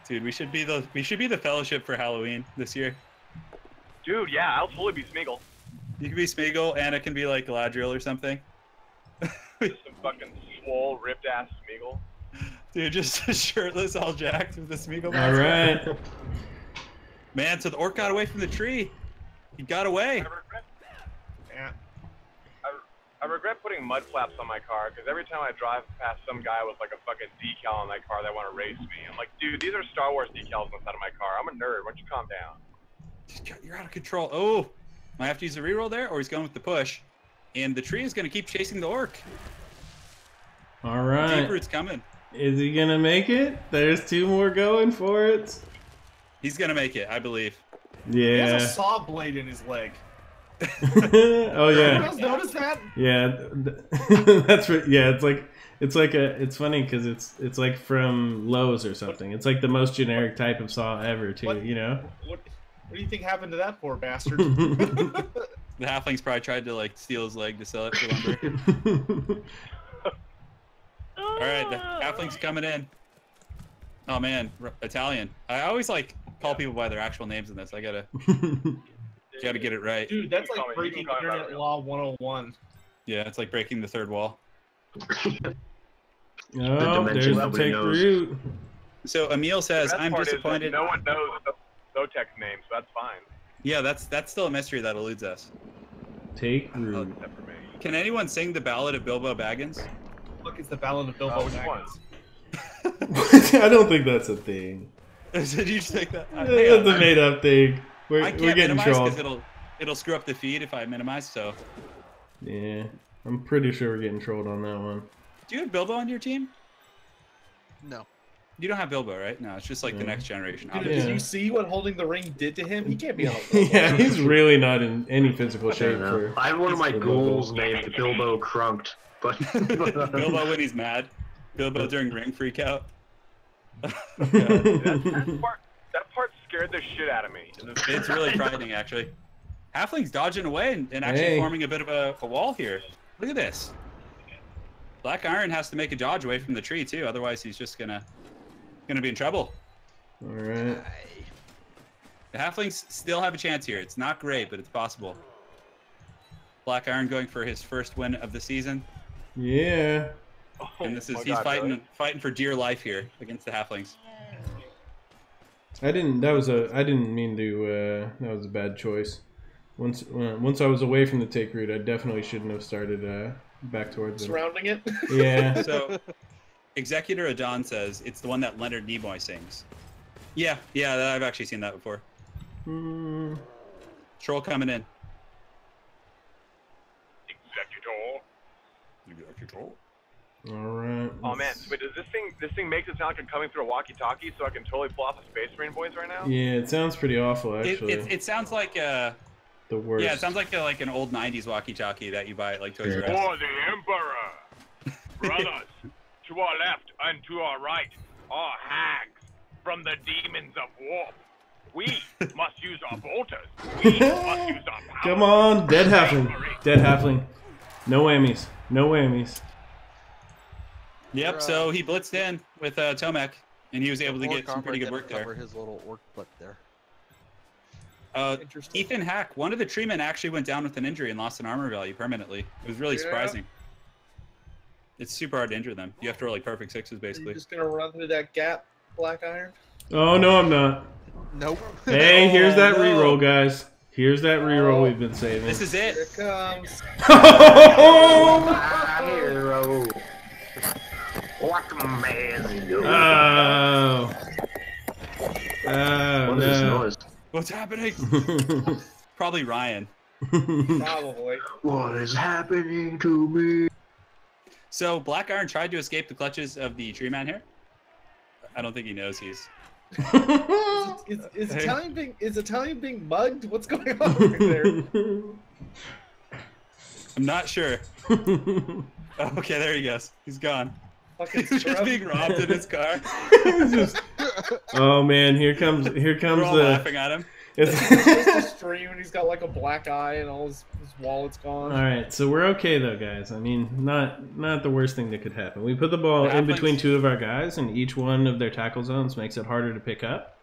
Dude, we should be the Fellowship for Halloween this year. Dude, yeah, I'll totally be Smeagol. You can be Smeagol, Anna can be like Galadriel or something. Just some fucking swole, ripped ass Smeagol. Dude, just shirtless, all jacked with the Smeagol mask. All right. Man, so the orc got away from the tree. He got away. I regret putting mud flaps on my car because every time I drive past some guy with like a fucking decal on my car, they want to race me. I'm like, dude, these are Star Wars decals inside of my car. I'm a nerd. Why don't you calm down? You're out of control. Oh, I have to use a reroll there, or he's going with the push. And the tree is going to keep chasing the orc. All right. Deep Root's coming. Is he going to make it? There's 2 more going for it. He's going to make it, I believe. He Yeah. has a saw blade in his leg. Oh yeah. You guys notice that? Yeah. That's right. Yeah, it's funny because it's like from Lowe's or something. It's like the most generic type of saw ever too, What? you know? What do you think happened to that poor bastard? The halflings probably tried to like steal his leg to sell it for lumber. All right, the halfling's coming in. Oh man, Italian. I always like call people by their actual names in this. I gotta get it right. Dude, that's like breaking internet law 101. Yeah, it's like breaking the third wall. Oh, there's the take root. So Emil says, The best "I'm part is that disappointed." no one knows Zotek's name, so that's fine. Yeah, that's still a mystery that eludes us. Take root. Except for me. Can anyone sing the Ballad of Bilbo Baggins? Look, it's the Ballad of Bilbo Baggins. I don't think that's a thing. Did you just take that? That's a made-up thing. We're I can't getting minimize trolled. because it'll screw up the feed if I minimize. So, Yeah, I'm pretty sure we're getting trolled on that one. do you have Bilbo on your team? No. You don't have Bilbo, right? No, it's just like the next generation. Dude, Yeah. did you see what holding the ring did to him? He can't be on a Bilbo. Yeah, he's really not in any physical I shape don't for. know. I have one of my for ghouls Bilbo. named Bilbo Crunked, but Bilbo when he's mad. Bilbo during ring freak out. That part scared the shit out of me. It's really frightening, actually. Halfling's dodging away and actually Hey. forming a bit of a wall here. Look at this. Black Iron has to make a dodge away from the tree too, otherwise he's just gonna be in trouble. All right. The Halflings still have a chance here. It's not great, but it's possible. Black Iron going for his first win of the season, Yeah. and this is my he's God, fighting really? for dear life here against the Halflings. I didn't mean to. That was a bad choice. Once I was away from the take route, I definitely shouldn't have started back towards them. Surrounding it? Yeah. So, Executor Adon says it's the one that Leonard Nimoy sings. Yeah, I've actually seen that before. Hmm. Troll coming in. Executor. All right. Oh man, wait, does this thing makes it sound like I'm coming through a walkie-talkie, so I can totally pull off a Space Marine voice right now? Yeah, it sounds pretty awful actually. It sounds like the worst. yeah, it sounds like an old '90s walkie-talkie that you buy at like Toys R Us. For the Emperor! Brothers, to our left and to our right are hags from the demons of warp. We must use our bolters. We must use our power. Come on, dead halfling. Dead halfling. No whammies. No whammies. Yep. So he blitzed in with Tomek, and he was able to get some pretty good work there. Cover his little orc butt there. Ethan Hack, one of the treemen actually went down with an injury and lost an armor value permanently. It was really surprising. It's super hard to injure them. You have to roll like perfect sixes, Are you basically. just gonna run through that gap, Black Iron? Oh no, I'm not. Nope. Hey, here's that no. reroll, guys. Here's that reroll we've been saving. This is it. Here it comes. My hero. What a man do. Oh. Oh, What is this no. noise? What's happening? Probably Ryan. Probably. What is happening to me? So Black Iron tried to escape the clutches of the tree man here. I don't think he knows he's. Is Italian being mugged? What's going on right there? I'm not sure. Okay, there he goes. He's gone. Fucking He's just scrub. being robbed in his car. Oh man, here comes We're all the. laughing at him. It's just a stream and he's got like a black eye and all his wallet's gone. All right, so we're okay though, guys. I mean, not the worst thing that could happen. We put the ball The in Halflings- between two of our guys, and each one of their tackle zones makes it harder to pick up.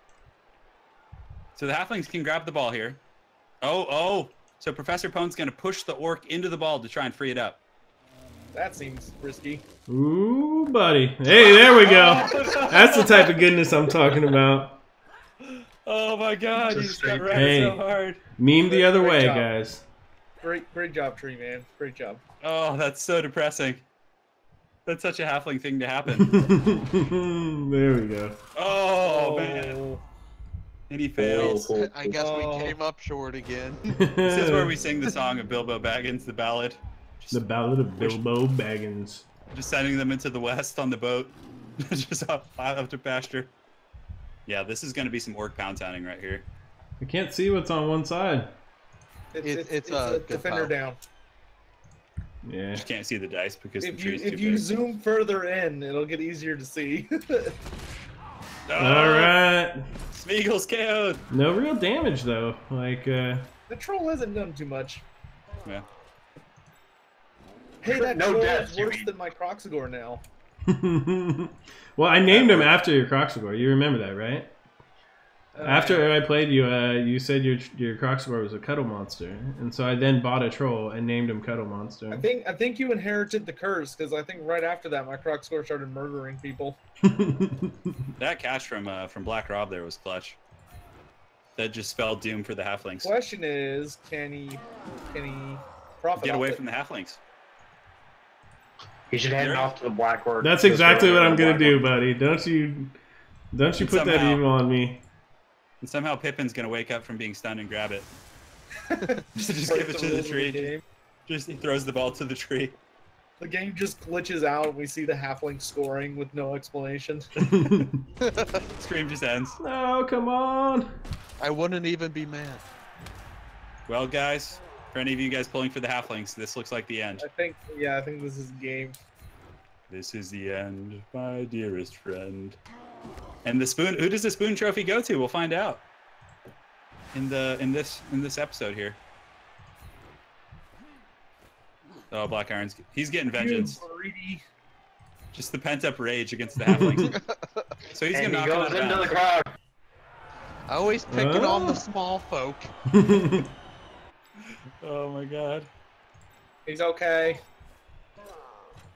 So the Halflings can grab the ball here. Oh. So Professor Pone's going to push the Orc into the ball to try and free it up. That seems risky. Ooh, buddy. Hey, there we go. That's the type of goodness I'm talking about. Oh my god, he just got wrecked Hey. so hard. Meme the other Great way, job. guys. Great job, Tree Man. Great job. Oh, that's so depressing. That's such a halfling thing to happen. There we go. Oh, man. And he fails. I guess we came up short again. This is where we sing the song of Bilbo Baggins, the ballad. The Ballad of Bilbo Baggins. Just sending them into the west on the boat. Just up to pasture. Yeah, this is going to be some Orc pound towning right here. I can't see what's on one side. It's a a good defender foul. down. Yeah. Just can't see the dice because the If tree's you too big. zoom further in, it'll get easier to see. Oh, All right. Smeagol's KO'd. No real damage though. Like, The troll hasn't done too much. Yeah. Hey, that No troll deaths, is you worse mean. than my Croxagore now. well, I named him after your Croxagore. You remember that, right? After I played you, you said your Croxagore was a cuddle monster, and so I then bought a troll and named him Cuddle Monster. I think you inherited the curse because I think right after that my Croxagore started murdering people. That catch from Black Rob there was clutch. That just spelled doom for the Halflings. Question is, can he profit? Get off away it? from the Halflings. He should hand it off to the Black Orc. That's exactly what I'm gonna do, Black Orc. buddy. Don't you put that somehow- evil on me. And somehow Pippin's gonna wake up from being stunned and grab it. just Break give it the to the rules of tree. game. Just he throws the ball to the tree. The game just glitches out and we see the halfling scoring with no explanation. Scream just ends. No, come on. I wouldn't even be mad. Well, guys, for any of you guys pulling for the Halflings, this looks like the end. I think this is game. This is the end, my dearest friend. And the spoon. Who does the spoon trophy go to? We'll find out in this episode here. Oh, Black Iron's. He's getting vengeance. You greedy. Just the pent up rage against the Halflings. So he's And gonna he knock goes him out into of the bounds. crowd. Always picking on the small folk. Oh my god. He's okay.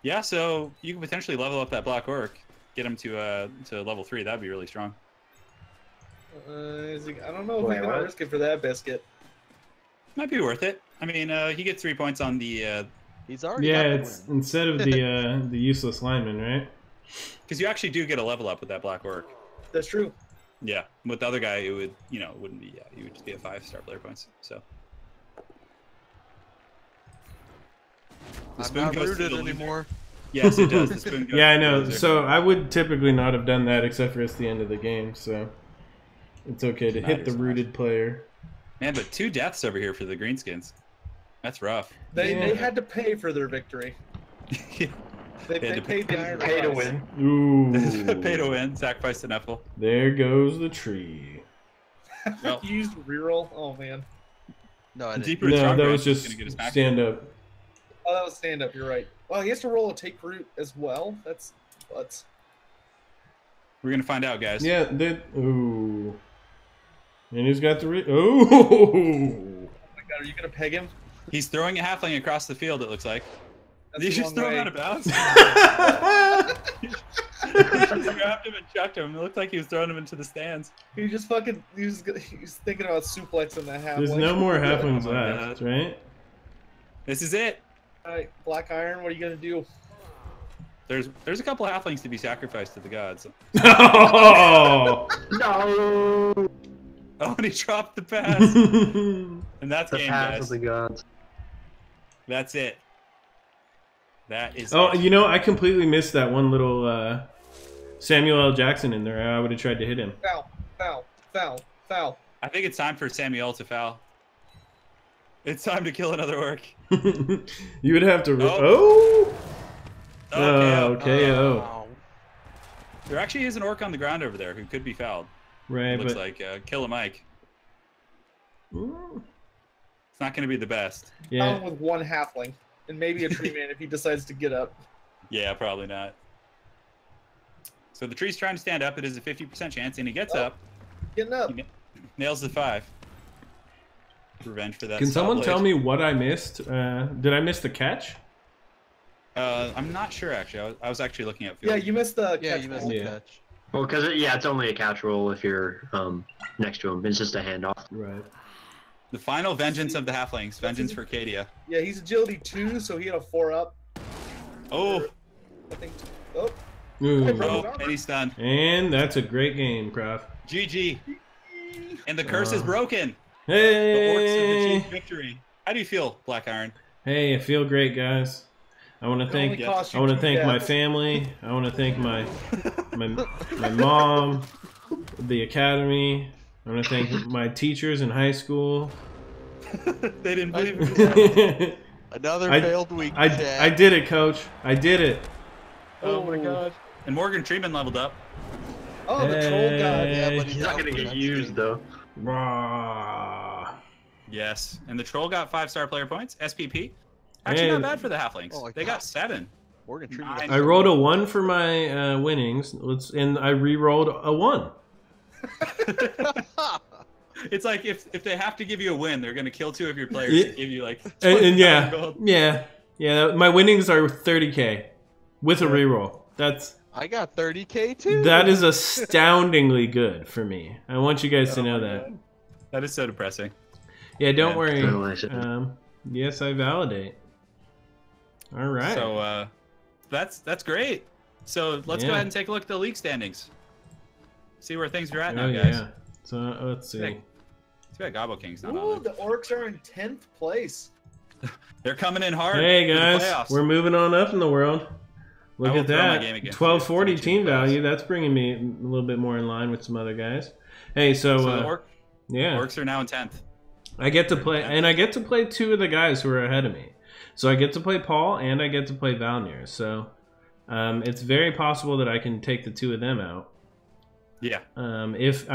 Yeah, so you can potentially level up that Black Orc, get him to level 3. That'd be really strong. I don't know if Wait, I'm gonna what? risk it for that biscuit. Might be worth it. I mean, he gets 3 points on the He's already Yeah, got the it's win. instead of the useless lineman, right? because you actually do get a level up with that Black Orc. That's true. Yeah, with the other guy, it would, it wouldn't be. Yeah, he would just be a 5-star player points. So the I'm spoon not goes to rooted the loser. anymore. Yes, it does. The spoon goes Yeah, I to the know. loser. So I would typically not have done that except for it's the end of the game, so it's okay to hit the Nice. rooted player. Man, but 2 deaths over here for the Greenskins. That's rough. They had to pay for their victory. They had to paid the iron Pay to price. win. Ooh. Pay to win, sacrifice to Nuffle. There goes the tree. Well, You used reroll. Oh man. No, I didn't. deeper and No, stronger, that was he's just gonna get his back. stand up. Oh, that was stand up. You're right. Well, he has to roll a take root as well. That's butts. We're gonna find out, guys. Yeah, ooh. And who's got the ooh. Oh my god, are you gonna peg him? He's throwing a halfling across the field. It looks like. That's Did you the just wrong throw him way. out of bounds? Just grabbed him and chucked him. It looked like he was throwing him into the stands. He just fucking, he was thinking about suplexing that halfling. There's no more halflings Oh my left, right? This is it. Alright, Black Iron, what are you gonna do? There's a couple halflings to be sacrificed to the gods. Oh! No. Oh, and he dropped the pass. And that's The game, path guys. of the gods. That's it. That is Oh, it. you know, I completely missed that one little Samuel L. Jackson in there. I would have tried to hit him. Foul, foul, foul, foul. I think it's time for Samuel to foul. It's time to kill another orc. You would have to. Oh. Oh, KO. KO. Oh. There actually is an orc on the ground over there who could be fouled. Right, It looks but like Kill a Mike. Ooh. It's not going to be the best. Yeah. Foul with one halfling. And maybe a tree man if he decides to get up. Yeah, probably not. So the tree's trying to stand up. It is a 50% chance, and he gets up. Getting up. He nails the 5. Revenge for that. Can saw someone blade. tell me what I missed? Did I miss the catch? I'm not sure, actually. I was actually looking at field. Yeah, you missed the Yeah, catch you missed ball. the Yeah. catch. Well, because it's only a catch roll if you're next to him. It's just a handoff. Right. The final vengeance of the halflings. Vengeance for Cadia. Yeah, he's agility 2, so he had a 4 up. Oh, I think. Oh, Ooh. oh, and he's stunned. And that's a great game, Prof. GG. And the curse is broken. The orcs have Hey! achieved victory. How do you feel, Black Iron? Hey, I feel great, guys. I want to it thank only cost you I want to 2 thank my deaths. family. I want to thank my mom, the academy. I want to thank my teachers in high school. They didn't believe me. Another I- failed week. I Chad. did it, Coach. I did it. Oh my god. And Morgan Treeman leveled up. Oh, the troll god. Yeah, but He's he's not out gonna for get next used game. though. Rah. Yes. And the troll got 5-star player points. SPP. Actually, And- not bad for the halflings. Oh, like they got that. 7. Morgan treated Nine. us. I rolled a 1 for my winnings. And I re-rolled a 1. It's like if they have to give you a win, they're gonna kill 2 of your players Yeah. to give you like And 20,000 gold. yeah. My winnings are 30K with a reroll. I got 30K too. That is astoundingly good for me. I want you guys to know that. That is so depressing. Yeah, don't Yeah. worry. Congratulations. Yes, I validate. All right. So that's great. So let's go Yeah. ahead and take a look at the league standings. See where things are at Oh now, guys. yeah. So let's see. Too bad Gobble King's not Ooh, on. the Orcs are in 10th place. They're coming in hard. Hey for the guys, playoffs. we're moving on up in the world. Look I will at throw my that. game against 1240 you. team value. That's bringing me a little bit more in line with some other guys. Hey, so, So the yeah, Orcs are now in 10th. I get to play, and I get to play 2 of the guys who are ahead of me. So I get to play Paul, and I get to play Valnir. So it's very possible that I can take the 2 of them out. Yeah. It's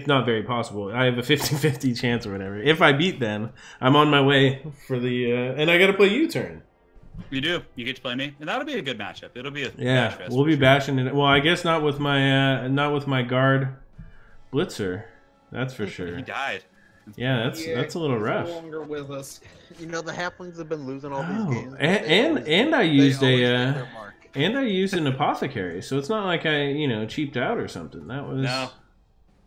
not very possible. I have a 50-50 chance or whatever. If I beat them, I'm on my way for the and I got to play U-turn. You do. You get to play me, and that'll be a good matchup. It'll be a Yeah, bash fest we'll for be sure. bashing it. Well, I guess not with my guard blitzer. That's for sure. He died. Yeah, Yeah, that's a little he's rough. No longer with us. You know the Halflings have been losing all these Oh, games. and I They used always hit a their mark. and I used an apothecary, so it's not like I cheaped out or something. That was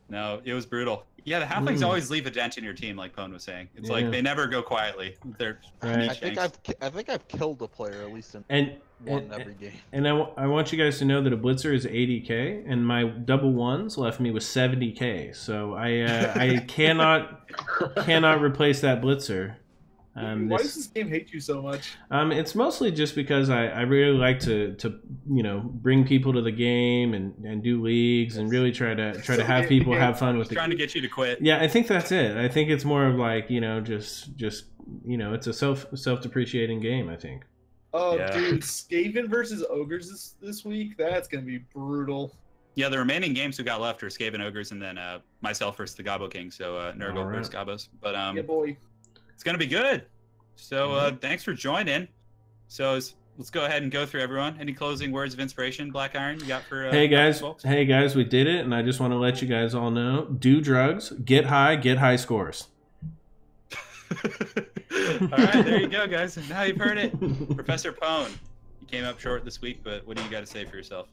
No, it was brutal. Yeah, the Halflings Mm. always leave a dent in your team, like Pone was saying. It's Yeah. like they never go quietly. They're Right. I think I've killed a player at least in and one every game. And I want you guys to know that a blitzer is 80K, and my double ones left me with 70K. So I cannot replace that blitzer. Why does this game hate you so much? It's mostly just because I really like to bring people to the game and do leagues and really try to have people have fun with trying it. to get you to quit. Yeah, I think that's it. I think it's more of like just it's a self-depreciating game, I think. Oh, Yeah. dude, Skaven versus Ogres this week? That's going to be brutal. Yeah, the remaining games who got left are Skaven Ogres and then myself versus the Gobbo King. So Nurgle Alright. versus Gobbos. But Yeah, boy. it's gonna be good. So thanks for joining. So let's go ahead and go through everyone. Any closing words of inspiration, Black Iron, you got for Hey guys, folks? we did it, and I just want to let you guys all know: do drugs, get high scores. All right, there you go, guys. Now you've heard it. Professor Pone, you came up short this week, but what do you got to say for yourself?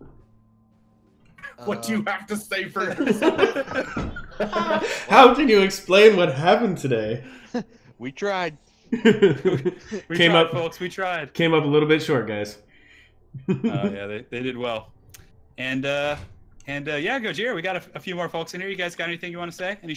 What do you have to say for yourself? How can you explain what happened today? We tried. We Came tried, up, folks. We tried. Came up a little bit short, guys. Yeah, they did well. And yeah, Gojira, we got a few more folks in here. You guys got anything you want to say? Any